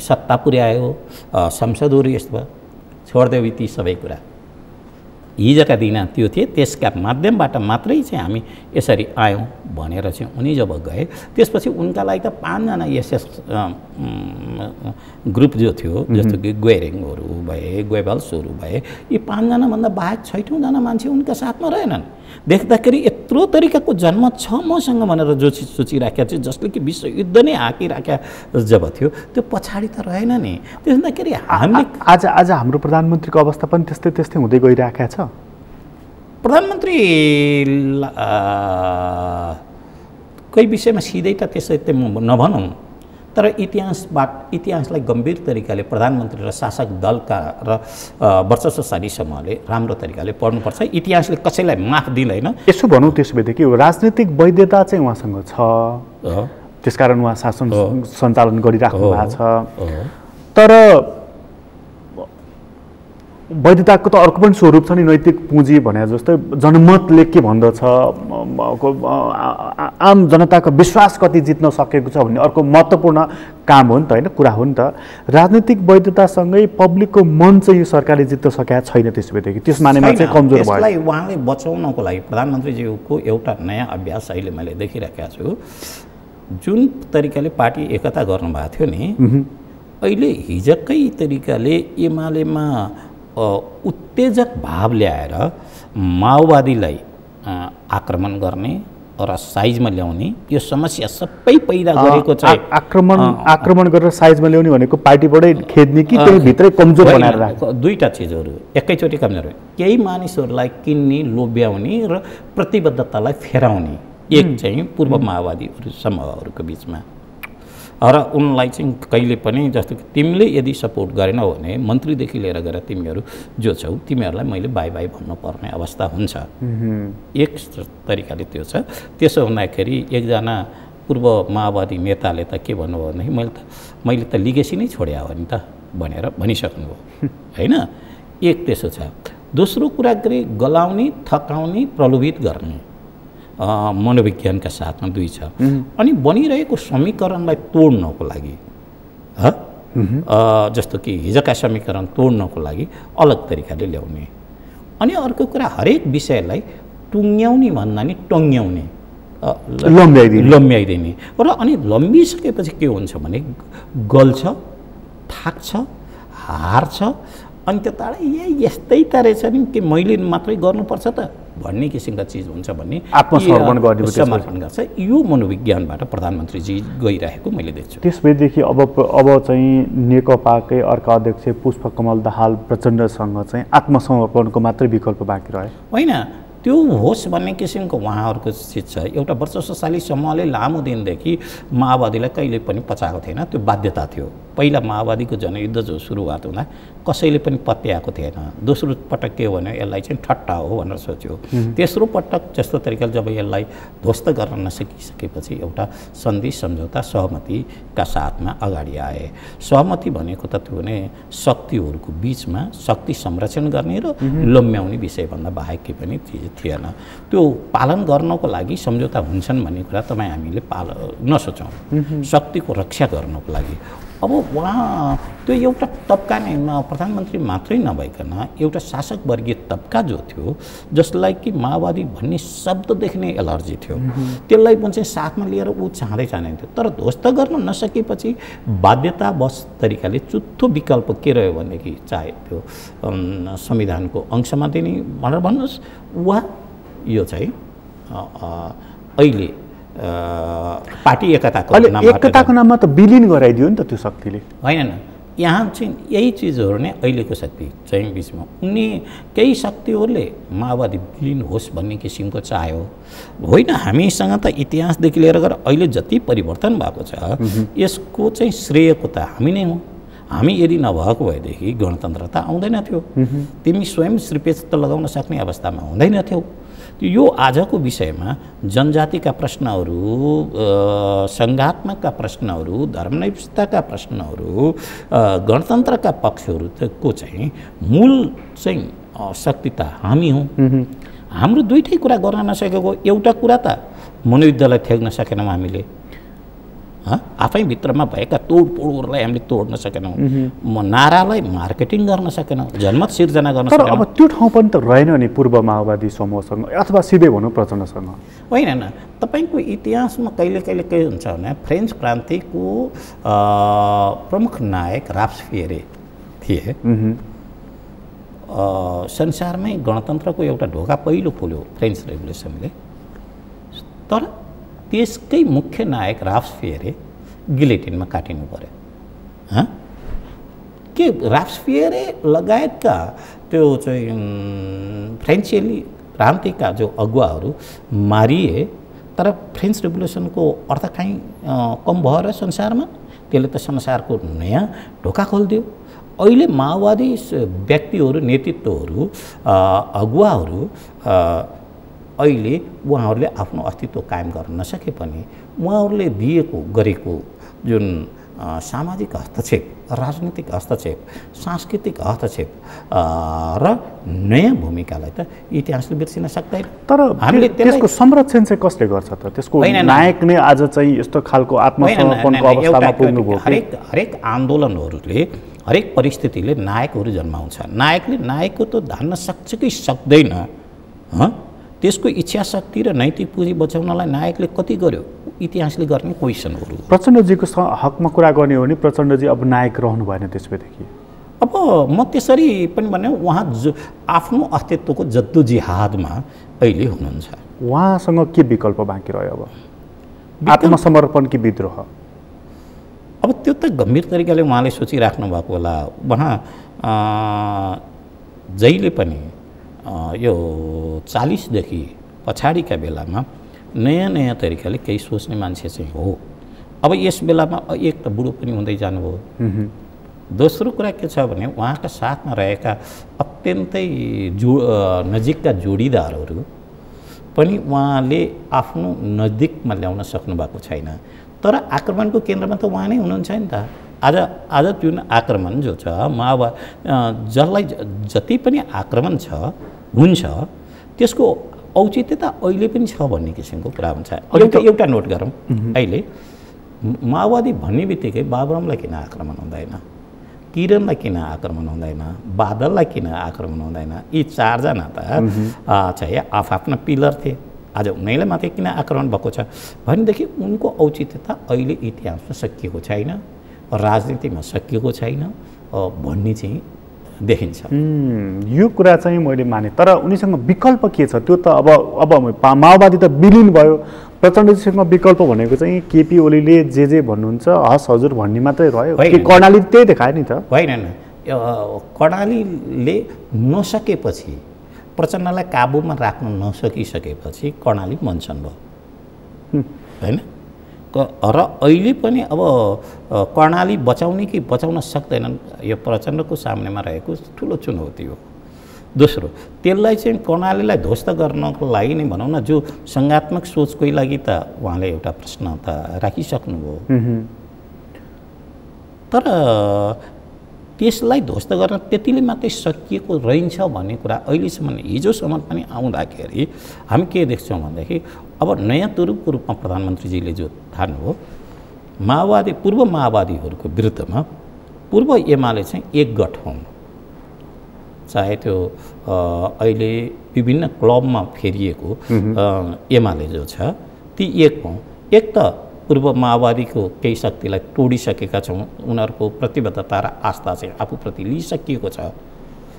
सत्ता पुर्यायो, संसदहरू यस्तो भयो, छोडिदेऊ ती सबै कुरा। हिजोका दिन त्यो थिए, त्यसका माध्यमबाट मात्रै चाहिँ हामी यसरी आयौँ भनेर चाहिँ उनी जब गए त्यसपछि उनका लागि त 5 जना एसएस ग्रुप जो थियो, जस्तो कि ग्वेरिङहरू भए, गोएबल्सहरू भए, यी 5 जनाभन्दा बाहेक 6औं जना मान्छे उनका साथमा रहेनन्। देख्दाखेरि यत्रो तरिकाको जन्म छ मसँग भनेर जो सोचिराखेका थियो, जसले कि विश्वयुद्ध नै हाकिराख्या जब थियो, त्यो पछाडि त रहेन नि। त्यसदाखेरि हामीले आज हाम्रो प्रधानमन्त्रीको अवस्था पनि त्यस्तै हुँदै गइरहेको छ। प्रधानमन्त्री कोही विषयमा सिधै त त्यसै नभनौँ, तर इतिहासलाई गम्भीर तरिकाले प्रधानमन्त्री र शासक दलका र वर्चस्वशाली समूहले राम्रो तरिकाले पढ्नुपर्छ। इतिहासले कसैलाई माफ दिँदैन। यसो भनौँ, त्यसो भएदेखि राजनीतिक वैधता चाहिँ उहाँसँग छ, त्यसकारण उहाँ शासन सञ्चालन गरिराख्नु भएको छ। तर वैधताको त अर्को पनि स्वरूप छ नि, नैतिक पुँजी भने जस्तै जनमतले के भन्दछ, आम जनताको विश्वास कति जित्न सकेको छ भन्ने अर्को महत्त्वपूर्ण काम हो नि त, होइन, कुरा हो नि त। राजनीतिक वैधतासँगै पब्लिकको मन चाहिँ यो सरकारले जित्न सकेका छैन। त्यसो भएदेखि त्यस मानेमा चाहिँ कमजोर भयो। यसलाई उहाँले बचाउनको लागि प्रधानमन्त्रीज्यूको एउटा नयाँ अभ्यास अहिले मैले देखिरहेको छु। जुन तरिकाले पार्टी एकता गर्नुभएको थियो नि, अहिले हिजोकै तरिकाले एमालेमा उत्तेजक भाव ल्याएर माओवादीलाई आक्रमण गर्ने र साइजमा ल्याउने यो समस्या सबै पैदा गरेको छ। आक्रमण गरेर साइजमा ल्याउने भनेको पार्टीबाटै खेद्ने कि त्यही भित्रै कमजोर बनाएर राख्ने? दुईटा चिजहरू एकैचोटि कमजोर। केही मानिसहरूलाई किन्ने, लोभ्याउने र प्रतिबद्धतालाई फेराउने एक चाहिँ पूर्व माओवादीहरू समूहहरूको बिचमा। र उनलाई चाहिँ कहिले पनि जस्तो कि तिमीले यदि सपोर्ट गरेनौ भने मन्त्रीदेखि लिएर गएर तिमीहरू जो छौ तिमीहरूलाई मैले बाई बाई भन्नुपर्ने अवस्था हुन्छ। एक तरिकाले त्यो छ। त्यसो हुँदाखेरि एकजना पूर्व माओवादी नेताले त के भन्नुभयो भनेदेखि मैले त लिगेसी नै छोड्या हो नि त भनेर भनिसक्नुभयो, होइन। एक त्यसो छ। दोस्रो कुरा गरे गलाउने, थकाउने, प्रलोभित गर्ने मनोविज्ञानका साथमा दुई छ। अनि बनिरहेको समीकरणलाई तोड्नको लागि जस्तो कि हिजोका समीकरण तोड्नको लागि अलग तरिकाले ल्याउने। अनि अर्को कुरा हरेक विषयलाई टुङ्ग्याउने भन्दा नि टङ्ग्याउने, लम्ब्याइदिने। र अनि लम्बिसकेपछि के हुन्छ भने गल्छ, थाक्छ, हार्छ, अनि त्यो टाढा यस्तै त रहेछ नि कि मैले मात्रै गर्नुपर्छ त भन्ने किसिमका चिज हुन्छ भन्ने आत्मसमर्पण गर्छ। यो मनोविज्ञानबाट प्रधानमन्त्रीजी गइरहेको मैले देख्छु। त्यसपछि अब चाहिँ नेकपाकै अर्का अध्यक्ष पुष्पकमल दाहाल प्रचण्डसँग चाहिँ आत्मसमर्पणको मात्रै विकल्प बाँकी रह्यो? होइन, त्यो होस् भन्ने किसिमको उहाँहरूको चिज छ। एउटा वर्चस्वशाली समूहले लामो दिनदेखि माओवादीलाई कहिले पनि पचाएको थिएन, त्यो बाध्यता थियो। पहिला माओवादीको जनयुद्ध जो सुरुवात हुँदा कसैले पनि पत्याएको थिएन। दोस्रो पटक के हो भने यसलाई चाहिँ ठट्टा हो भनेर सोच्यो। तेस्रो पटक जस्तो तरिकाले जब यसलाई ध्वस्त गर्न नसकिसकेपछि एउटा सन्धि सम्झौता सहमतिका साथमा अगाडि आए। सहमति भनेको त त्यो भने शक्तिहरूको बिचमा शक्ति संरक्षण गर्ने र लम्ब्याउने विषयभन्दा बाहेक के पनि थिएन। त्यो पालन गर्नको लागि सम्झौता हुन्छन् भन्ने कुरा तपाईँ हामीले नसोचौँ। शक्तिको रक्षा गर्नको लागि अब उहाँ त्यो एउटा तबका नै प्रधानमन्त्री मात्रै नभइकन एउटा शासक वर्गीय तबका जो थियो जसलाई कि माओवादी भन्ने शब्ददेखि नै एलर्जी थियो, त्यसलाई पनि चाहिँ साथमा लिएर ऊ चाहँदै चाहन्थ्यो। तर ध्वस्त गर्न नसकेपछि बाध्यतावश तरिकाले चुत्थो विकल्प के रह्यो भनेदेखि चाहे त्यो संविधानको अंशमा दिने भनेर भन्नुहोस् वा यो चाहिँ अहिले पार्टी एकताको नाममा त विलिन गराइदियो नि त त्यो शक्तिले। होइन यहाँ चाहिँ यही चिजहरू नै अहिलेको शक्ति चाहिँ बिचमा उनी केही शक्तिहरूले माओवादी विलिन होस् भन्ने किसिमको चाह्यो होइन। हामीसँग त इतिहासदेखि लिएर गएर अहिले जति परिवर्तन भएको छ यसको चाहिँ श्रेयको त हामी नै हौँ। हामी यदि नभएको भएदेखि गणतन्त्रता आउँदैन थियो, तिमी स्वयं श्रीपेच त लगाउन सक्ने अवस्थामा हुँदैन थियौ। यो आजको विषयमा जनजातिका प्रश्नहरू, सङ्घात्मकका प्रश्नहरू, धर्मनिरपेक्षताका प्रश्नहरू, गणतन्त्रका पक्षहरूको चाहिँ मूल चाहिँ शक्ति त हामी हौँ। हाम्रो दुईटै कुरा गर्न नसकेको एउटा कुरा त मनोयुद्धलाई थ्याक्न सकेनौँ हामीले, आफै भित्रमा भएका तोडफोडहरूलाई हामीले तोड्न सकेनौँ, नारालाई मार्केटिङ गर्न सकेनौँ, जनमत सिर्जना गर्न सकेनौँ। तर अब त्यो ठाउँ पनि त रहेन नि पूर्व माओवादी समूहसँग अथवा सिधै भनौँ प्रचण्डसँग। होइन तपाईँको इतिहासमा कहिले कहिले के हुन्छ भने फ्रेन्च क्रान्तिको प्रमुख नायक राब्सपियरे थिए। संसारमै गणतन्त्रको एउटा ढोका पहिलो खोल्यो फ्रेन्च रेभोल्युसनले। तर त्यसकै मुख्य नायक राब्सपियरे गिलेटिनमा काटिनु पर्यो। के राब्सपियरे लगायतका त्यो चाहिँ फ्रेन्चेली क्रान्तिका जो अगुवाहरू मारिए, तर फ्रेन्च रेभोल्युसनको अर्थ कहीँ कम भयो र संसारमा त्यसले त संसारको नयाँ ढोका खोलिदियो। अहिले माओवादी व्यक्तिहरू, नेतृत्वहरू, अगुवाहरू अहिले उहाँहरूले आफ्नो अस्तित्व कायम गर्न नसके पनि उहाँहरूले गरेको जुन सामाजिक हस्तक्षेप, राजनीतिक हस्तक्षेप, सांस्कृतिक हस्तक्षेप र नयाँ भूमिकालाई त इतिहासले बिर्सिन सक्दैन। तर हामीले त्यसको संरक्षण चाहिँ कसले गर्छ त? त्यसको नायक नै आज चाहिँ यस्तो खालको आत्मसमर्पणको अवस्थामा पुग्नुभयो। हरेक आन्दोलनहरूले, हरेक परिस्थितिले नायकहरू जन्माउँछ। नायकले नायकको त धान्न सक्छ कि सक्दैन, त्यसको इच्छा शक्ति र नैतिक पुँजी बचाउनलाई नायकले कति गर्यो इतिहासले गर्ने क्वेसनहरू। प्रचण्डजीको हकमा कुरा गर्ने हो भने प्रचण्डजी अब नायक रहनु भएन त्यसपछि। अब म त्यसरी पनि भने उहाँ आफ्नो अस्तित्वको जद्दोजिहादमा अहिले हुनुहुन्छ। उहाँसँग के विकल्प बाँकी रह्यो अब? आत्मसमर्पण कि विद्रोह? अब त्यो त गम्भीर तरिकाले उहाँले सोचिराख्नु भएको होला। उहाँ जहिले पनि यो 40 देखि पछाडिका बेलामा नयाँ नयाँ तरिकाले केही सोच्ने मान्छे चाहिँ हो। अब यस बेलामा एक त बुढो पनि हुँदै जानुभयो। दोस्रो कुरा के छ भने उहाँका साथमा रहेका अत्यन्तै नजिकका जोडीदारहरू पनि उहाँले आफ्नो नजिकमा ल्याउन सक्नु भएको छैन। तर आक्रमणको केन्द्रमा त उहाँ नै हुनुहुन्छ नि त। आज जुन आक्रमण जो छ जसलाई जति पनि आक्रमण हुन्छ त्यसको औचित्यता अहिले पनि छ भन्ने किसिमको कुरा हुन्छ। एउटा नोट गरौँ, अहिले माओवादी भन्ने बित्तिकै बाबुरामलाई किन आक्रमण हुँदैन, किरणलाई किन आक्रमण हुँदैन, बादललाई किन आक्रमण हुँदैन? यी चारजना त चाहिँ आफ्ना पिलर थिए। आज उनीहरूलाई मात्रै किन आक्रमण भएको छ भनेदेखि उनको औचित्यता अहिले इतिहासमा सकिएको छैन, राजनीतिमा सकिएको छैन भन्ने चाहिँ देखिन्छ। यो कुरा चाहिँ मैले माने। तर उनीसँग विकल्प के छ? त्यो त अब माओवादी त विलिन भयो, प्रचण्डजीसँग विकल्प भनेको चाहिँ केपी ओलीले जे भन्नुहुन्छ हस् हजुर भन्ने मात्रै रह्यो कि कर्णाली त्यही देखायो नि त? होइन, कर्णालीले नसकेपछि, प्रचण्डलाई काबुमा राख्न नसकिसकेपछि कर्णाली मञ्चन भयो होइन। र अहिले पनि अब कर्णाली बचाउने कि बचाउन सक्दैनन् यो प्रचण्डको सामनेमा रहेको ठुलो चुनौती हो। दोस्रो, त्यसलाई चाहिँ कर्णालीलाई ध्वस्त गर्नको लागि नै भनौँ न, जो सङ्घात्मक सोचकै लागि त उहाँले एउटा प्रश्न त राखिसक्नुभयो। तर त्यसलाई ध्वस्त गर्न त्यतिले मात्रै सकिएको रहन्छ भन्ने कुरा अहिलेसम्म हिजोसम्म पनि आउँदाखेरि हामी के देख्छौँ भनेदेखि अब नयाँ तुरुपको रूपमा प्रधानमन्त्रीजीले जो थाल्नुभयो माओवादी पूर्व माओवादीहरूको विरुद्धमा पूर्व एमाले चाहिँ एकगठ हुन्, चाहे त्यो अहिले विभिन्न क्लबमा फेरिएको एमाले जो छ ती एक हौँ। एक त पूर्व माओवादीको केही शक्तिलाई तोडिसकेका छौँ, उनीहरूको प्रतिबद्धता र आस्था चाहिँ आफूप्रति लिइसकिएको छ,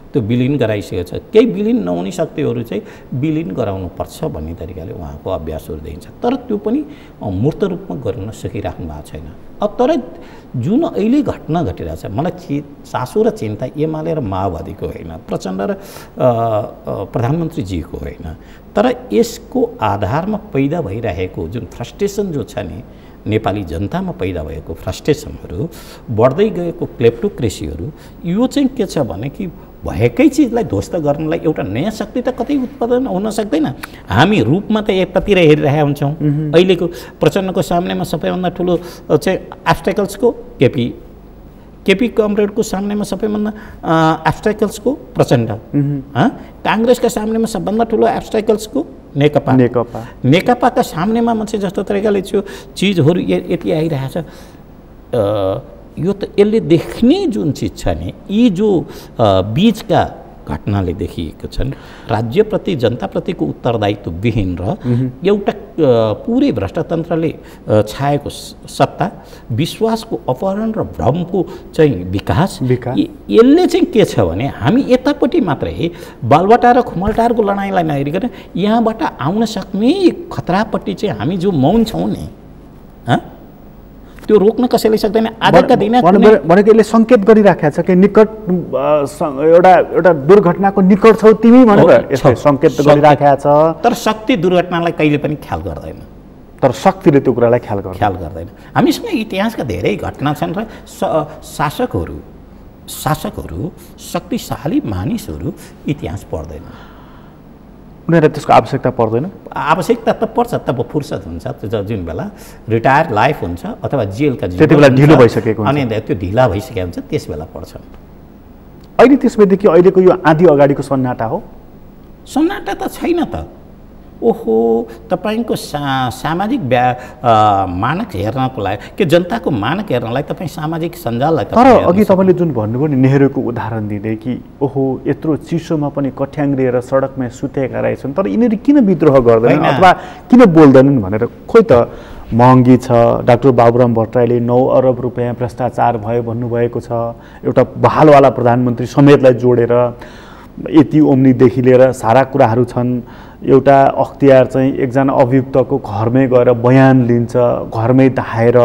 त्यो विलिन गराइसकेको छ। केही विलिन नहुने शक्तिहरू चाहिँ विलिन गराउनुपर्छ भन्ने तरिकाले उहाँको अभ्यासहरू देखिन्छ, तर त्यो पनि मूर्त रूपमा गर्न सकिराख्नु भएको छैन। अब तर जुन अहिले घटना घटिरहेछ, मलाई चासो र चिन्ता एमाले र माओवादीको होइन, प्रचण्ड र प्रधानमन्त्रीजीको होइन, तर यसको आधारमा पैदा भइरहेको जुन फ्रस्ट्रेसन जो छ नि, नेपाली जनतामा पैदा भएको फ्रस्ट्रेसनहरू, बढ्दै गएको क्लेप्टोक्रेसीहरू, यो चाहिँ के छ भने कि भएकै चिजलाई ध्वस्त गर्नलाई एउटा नयाँ शक्ति त कतै उत्पादन हुन सक्दैन। हामी रूपमा त एकतातिर हेरिरहेका हुन्छौँ। अहिलेको प्रचण्डको सामनेमा सबैभन्दा ठुलो चाहिँ एब्स्ट्याकल्सको केपी कमरेडको सामनेमा सबैभन्दा एब्स्ट्याकल्सको प्रचण्ड, काङ्ग्रेसका सामनेमा सबभन्दा ठुलो एब्स्ट्याकल्सको नेकपाका सामनेमा मान्छे जस्तो तरिकाले त्यो चिजहरू यति आइरहेछ। यो त यसले देख्ने जुन चिज छ नि, यी जो बीचका घटनाले देखिएको छन्, राज्यप्रति जनताप्रतिको उत्तरदायित्व विहीन र एउटा पुरै भ्रष्टतन्त्रले छाएको सत्ता, विश्वासको अपहरण र भ्रमको चाहिँ विकास, यसले चाहिँ के छ भने हामी यतापट्टि मात्रै बालबटा र खुमलटारको लडाइँलाई नहेरिकन यहाँबाट आउन सक्ने खतरापट्टि चाहिँ हामी जो मौन छौँ नि, त्यो रोक्न कसैले सक्दैन। आजका दिन भनेको यसले सङ्केत गरिराखेको छ कि निकट एउटा दुर्घटनाको निकट छौ तिमी भनेर यसले सङ्केत गरिराखेको छ। तर शक्ति दुर्घटनालाई कहिले पनि ख्याल गर्दैन, तर शक्तिले त्यो कुरालाई ख्याल गर्दैन। हामीसँग इतिहासका धेरै घटना छन् र शासकहरू शक्तिशाली मानिसहरू इतिहास पढ्दैन, उनीहरूलाई त्यसको आवश्यकता पर्दैन। आवश्यकता त पर्छ, तब फुर्सद हुन्छ, त्यो जुन बेला रिटायर लाइफ हुन्छ अथवा जेलका त्यति बेला ढिलो भइसकेको हुन्छ, अनि त्यो ढिला भइसकेको हुन्छ, त्यस बेला पर्छन्। अहिले त्यसपछि अहिलेको यो आधी अगाडिको सन्नाटा हो? सन्नाटा त छैन त। ओहो, तपाईँको सामाजिक मानक हेर्नको लागि के जनताको मानक हेर्नलाई तपाईँ सामाजिक सञ्जाललाई तर अघि तपाईँले जुन भन्नुभयो नि नेहरूको उदाहरण दिँदै कि ओहो यत्रो चिसोमा पनि कठ्याङ्ग्रिएर सडकमा सुतेका रहेछन्, तर यिनीहरू किन विद्रोह गर्दैनन् अथवा किन बोल्दैनन् भनेर। खोइ त महँगी छ, डाक्टर बाबुराम भट्टराईले 9 अरब रुपियाँ भ्रष्टाचार भयो भन्नुभएको छ, एउटा बहालवाला प्रधानमन्त्री समेतलाई जोडेर यति ओम्नीदेखि लिएर सारा कुराहरू छन्। एउटा अख्तियार चाहिँ एकजना अभियुक्तको घरमै गएर बयान लिन्छ, घरमै धाएर,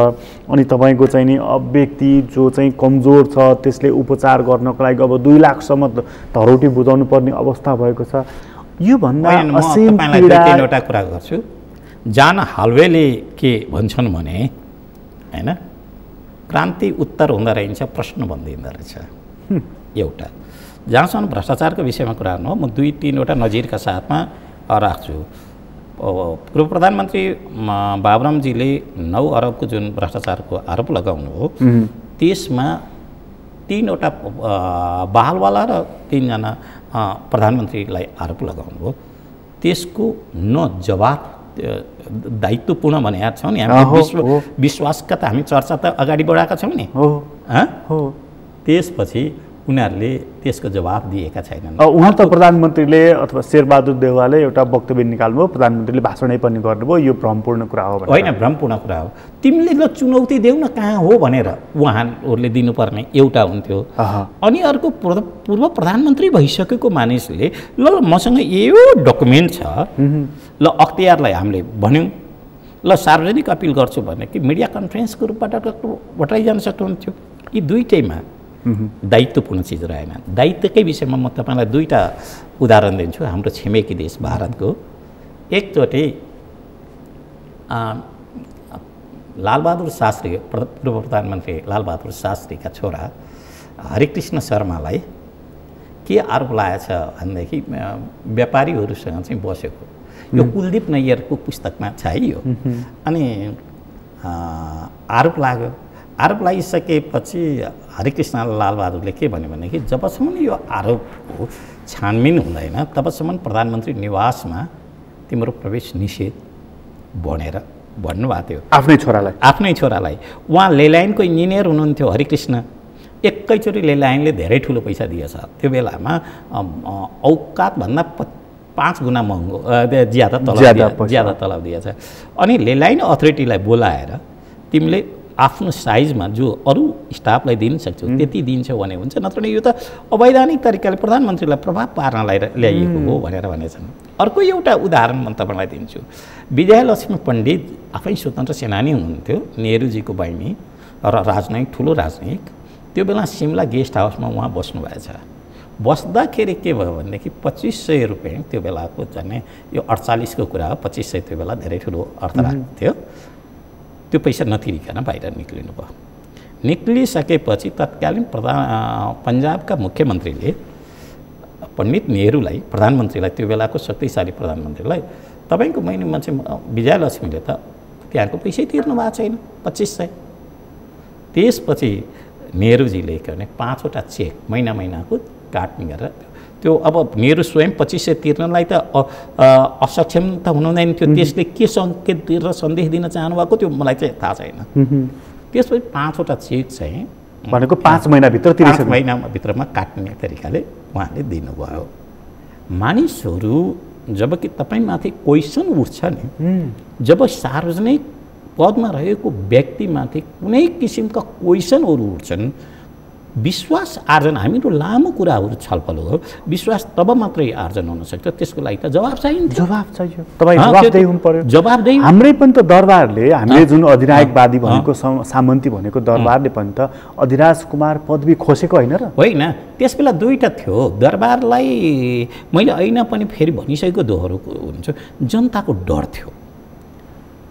अनि तपाईँको चाहिँ नि व्यक्ति जो चाहिँ कमजोर छ त्यसले उपचार गर्नको लागि अब 2 लाखसम्म धरोटी बुझाउनु पर्ने अवस्था भएको छ। यो भन्दा असीम एउटा कुरा गर्छु, जान हालवेले के भन्छन् भने हैन, क्रान्ति उत्तर हुँदो रहेछ, प्रश्न बन्दिँदो रहेछ। एउटा जहाँसम्म भ्रष्टाचारको विषयमा कुरा गर्नु हो, म 2-3वटा नजिरका साथमा राख्छु। पूर्व प्रधानमन्त्री बाबुरामजीले 9 अरबको जुन भ्रष्टाचारको आरोप लगाउनु हो, त्यसमा 3वटा बहालवाला र 3जना प्रधानमन्त्रीलाई आरोप लगाउनु हो। त्यसको न जवाब दायित्वपूर्ण भनेका छौँ नि, हामी विश्वासका त हामी चर्चा त अगाडि बढाएका छौँ नि। त्यसपछि उनीहरूले त्यसको जवाब दिएका छैनन्। उहाँ त प्रधानमन्त्रीले अथवा शेरबहादुर देउवाले एउटा वक्तव्य निकाल्नुभयो, प्रधानमन्त्रीले भाषणै पनि गर्नुभयो, यो भ्रमपूर्ण कुरा हो। होइन, भ्रमपूर्ण कुरा हो। तिमीले ल चुनौती देऊ न कहाँ हो भनेर उहाँहरूले दिनुपर्ने एउटा हुन्थ्यो। अनि अर्को पूर्व प्रधानमन्त्री भइसकेको मानिसले ल मसँग यो डकुमेन्ट छ, ल अख्तियारलाई हामीले भन्यौँ, ल सार्वजनिक अपिल गर्छु भने कि मिडिया कन्फरेन्सको रूपबाट भट्टराई जान सक्नुहुन्थ्यो। यी दुईटैमा दायित्वपूर्ण चिज रहेन। दायित्वकै विषयमा म तपाईँलाई 2टा उदाहरण दिन्छु। हाम्रो छिमेकी देश भारतको एकचोटि लालबहादुर शास्त्री, पूर्व प्रधानमन्त्री लालबहादुर शास्त्रीका छोरा हरिकृष्ण शर्मालाई के आरोप लागेछ भनेदेखि व्यापारीहरूसँग चाहिँ बसेको। यो कुलदीप नैयरको पुस्तकमा छ है यो। अनि आरोप लाग्यो। आरोप लागिसकेपछि हरिकृष्ण लालबहादुरले के भन्यो भनेदेखि जबसम्म यो आरोपको छानबिन हुँदैन तबसम्म प्रधानमन्त्री निवासमा तिम्रो प्रवेश निषेध भनेर भन्नुभएको थियो आफ्नै छोरालाई। उहाँ लेलाइनको इन्जिनियर हुनुहुन्थ्यो हरिकृष्ण। एकैचोटि लेलाइनले धेरै ठुलो पैसा दिएछ। त्यो बेलामा औकातभन्दा 5 गुणा महँगो ज्यादा तलब दिएछ। अनि लेलाइन अथोरिटीलाई बोलाएर तिमीले आफ्नो साइजमा जो अरू स्टाफलाई दिन सक्छौ त्यति दिन्छौ भने हुन्छ, नत्र यो त अवैधानिक तरिकाले प्रधानमन्त्रीलाई प्रभाव पार्नलाई ल्याइएको हो भनेर भनेछन्। अर्को एउटा उदाहरण म तपाईँलाई दिन्छु। विजयलक्ष्मी पण्डित आफै स्वतन्त्र सेनानी हुनुहुन्थ्यो, नेहरूजीको बहिनी र राजनयिक, ठुलो राजनयिक। त्यो बेला सिमला गेस्ट हाउसमा उहाँ बस्नुभएछ। बस्दाखेरि के भयो भनेदेखि 2500 रुपियाँ त्यो बेलाको झन् यो 48 को कुरा हो, 2500 त्यो बेला धेरै ठुलो अर्थराज थियो। त्यो पैसा नतिरिकन बाहिर निक्लिनु भयो। निक्लिसकेपछि तत्कालीन पन्जाबका मुख्यमन्त्रीले पण्डित नेहरूलाई, प्रधानमन्त्रीलाई, त्यो बेलाको शक्तिशाली प्रधानमन्त्रीलाई, तपाईँको महिना मान्छे विजयलक्ष्मीले त त्यहाँको पैसै तिर्नु भएको छैन 2500। त्यसपछि नेहरूजीले के भने 5वटा चेक महिनाको काट्ने गरेर त्यो अब नेहरू स्वयं 2500 तिर्नलाई त असक्षम त हुनुहुँदैन थियो। त्यसले के सङ्केत दिएर सन्देश दिन चाहनुभएको त्यो मलाई चाहिँ थाहा छैन। त्यसपछि 5वटा चेक चाहिँ भनेको 5 महिनाभित्र 5 महिनाभित्रमा काट्ने तरिकाले उहाँले दिनुभयो। मानिसहरू जबकि तपाईँमाथि क्वेसन उठ्छ नि, जब सार्वजनिक पदमा रहेको व्यक्तिमाथि कुनै किसिमका क्वेसनहरू उठ्छन्, विश्वास आर्जन, हाम्रो लामो कुराहरू छलफल हो, विश्वास तब मात्रै आर्जन हुन सक्छ। त्यसको लागि त जवाब चाहिन्छ। तपाईँ जवाबदेही हुनु पर्यो। जवाबदेही हाम्रै पनि त दरबारले, हामीले जुन अधिनायकवादी भनेको सामन्ती भनेको दरबारले पनि त अधिराज कुमार पदवी खोसेको होइन र? होइन, त्यसबेला दुईटा थियो। दरबारलाई मैले ऐन पनि फेरि भनिसकेको दोहोरो हुन्छ, जनताको डर थियो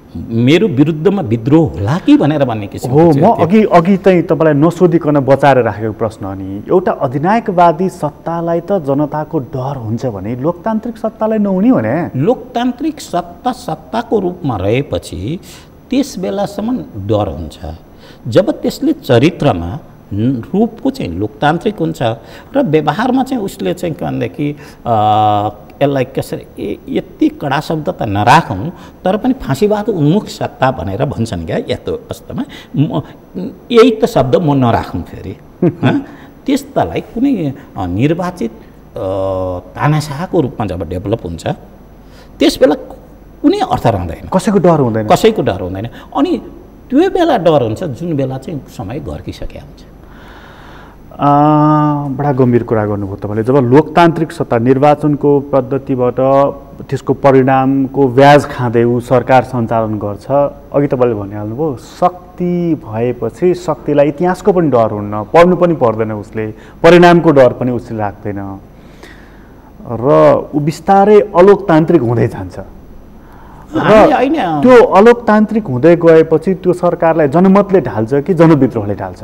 मेरो विरुद्धमा विद्रोह होला कि भनेर भन्ने किसिमको हो। म अघि चाहिँ तपाईँलाई नसोधिकन बचाएर राखेको प्रश्न नि, एउटा अधिनायकवादी सत्तालाई त जनताको डर हुन्छ भने लोकतान्त्रिक सत्तालाई नहुने भने? लोकतान्त्रिक सत्ताको रूपमा रहेपछि त्यस बेलासम्म डर हुन्छ जब त्यसले चरित्रमा रूपको चाहिँ लोकतान्त्रिक हुन्छ र व्यवहारमा चाहिँ उसले चाहिँ के भनेदेखि यसलाई कसरी यति कडा शब्द त नराखौँ तर पनि फाँसीवाद उन्मुख सत्ता भनेर भन्छन् क्या। यस्तो अवस्थामा यही त शब्द म नराखौँ फेरि। त्यस्तालाई कुनै निर्वाचित तानाशाहको रूपमा जब डेभलप हुन्छ त्यस बेला कुनै अर्थ रहँदैन, कसैको डर हुँदैन। अनि त्यो बेला डर हुन्छ जुन बेला चाहिँ समय घर्किसकेको हुन्छ। बडा गम्भीर कुरा गर्नुभयो तपाईँले। जब लोकतान्त्रिक सत्ता निर्वाचनको पद्धतिबाट त्यसको परिणामको ब्याज खाँदै ऊ सरकार सञ्चालन गर्छ, अघि तपाईँले भनिहाल्नुभयो शक्ति भएपछि शक्तिलाई इतिहासको पनि डर हुन्न, पढ्नु पनि पर्दैन उसले, परिणामको डर पनि उसले राख्दैन र ऊ बिस्तारै अलोकतान्त्रिक हुँदै जान्छ। र त्यो अलोकतान्त्रिक हुँदै गएपछि त्यो सरकारलाई जनमतले ढाल्छ कि जनविद्रोहले ढाल्छ?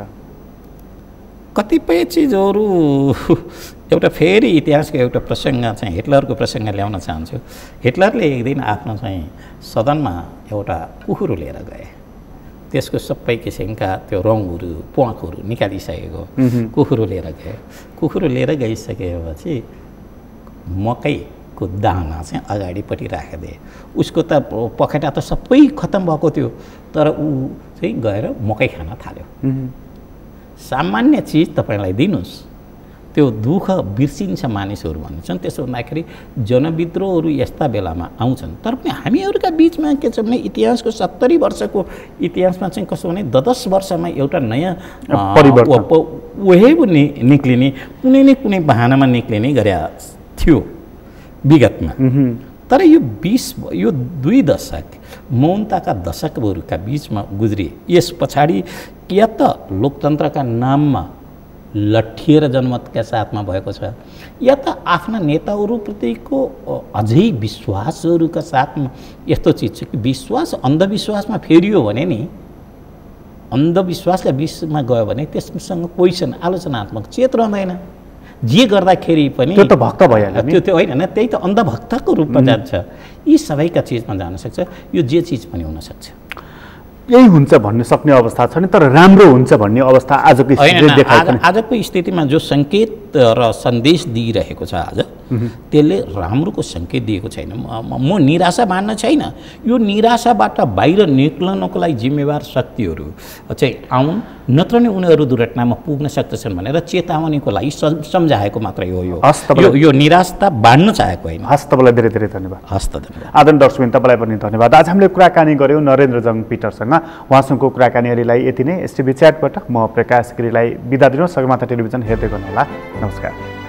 कतिपय चिजहरू एउटा फेरि इतिहासको एउटा प्रसङ्ग चाहिँ हिटलरको प्रसङ्ग ल्याउन चाहन्छु। हिटलरले एक दिन आफ्नो चाहिँ सदनमा एउटा कुखुरो लिएर गए। त्यसको सबै किसिमका त्यो रङहरू प्वाखहरू निकालिसकेको कुखुरो लिएर गए। कुखुरो लिएर गइसकेपछि मकैको दाना चाहिँ अगाडिपट्टि राखिदिए। उसको त पखेटा त सबै खत्तम भएको थियो तर ऊ चाहिँ गएर मकै खान थाल्यो। सामान्य चिज तपाईँलाई दिनुहोस् त्यो दुःख बिर्सिन्छ मानिसहरू भन्छन्। त्यसो हुँदाखेरि जनविद्रोहहरू यस्ता बेलामा आउँछन्। तर पनि हामीहरूका बिचमा के छ भने इतिहासको 70 वर्षको इतिहासमा चाहिँ कसो भने 10 वर्षमा एउटा नयाँ वेभ निक्लिने कुनै न कुनै बहानामा निक्लिने गरे थियो विगतमा। तर यो 2 दशक मौनताका दशकहरूका बिचमा गुज्रिए। यस पछाडि या त लोकतन्त्रका नाममा लट्ठिएर जनमतका साथमा भएको छ या त आफ्ना नेताहरूप्रतिको अझै विश्वासहरूका साथमा यस्तो चिज छ कि विश्वास अन्धविश्वासमा फेरियो भने नि, अन्धविश्वासले बिचमा गयो भने त्यससँग क्वेसन आलोचनात्मक चेत रहँदैन। जे गर्दाखेरि पनि त्यो त भक्त भइहाल्यो। त्यो होइन, त्यही त अन्धभक्तको रूपमा जान्छ। यी सबैका चिजमा जान सक्छ, यो जे चिज पनि हुनसक्छ। यही हुन्छ भन्ने सक्ने अवस्था छ नि, तर राम्रो हुन्छ भन्ने अवस्था आजको स्थितिले देखाउँछ। आजको स्थितिमा जो सङ्केत र सन्देश दिइरहेको छ आज त्यसले राम्रोको सङ्केत दिएको छैन। म निराशा मान्न छैन, यो निराशाबाट बाहिर निक्लनको लागि जिम्मेवार शक्तिहरू चाहिँ आउन्, नत्र नै उनीहरू दुर्घटनामा पुग्न सक्दछन् भनेर चेतावनीको लागि सम्झाएको मात्रै हो। यो निराशा बाँड्न चाहेको होइन। हस्, तपाईँलाई धेरै धेरै धन्यवाद। हस् त, धन्यवाद। आदरणीय दर्शकबिन, तपाईँलाई पनि धन्यवाद। आज हामीले कुराकानी गऱ्यौँ नरेन्द्रजङ पिटरसँग। उहाँसँगको कुराकानीहरूलाई यति नै। एसटिभी च्याटबाट म प्रकाश गिरीलाई बिदा दिनु। सगरमाथा टेलिभिजन हेर्दै गर्नुहोला। नमस्कार।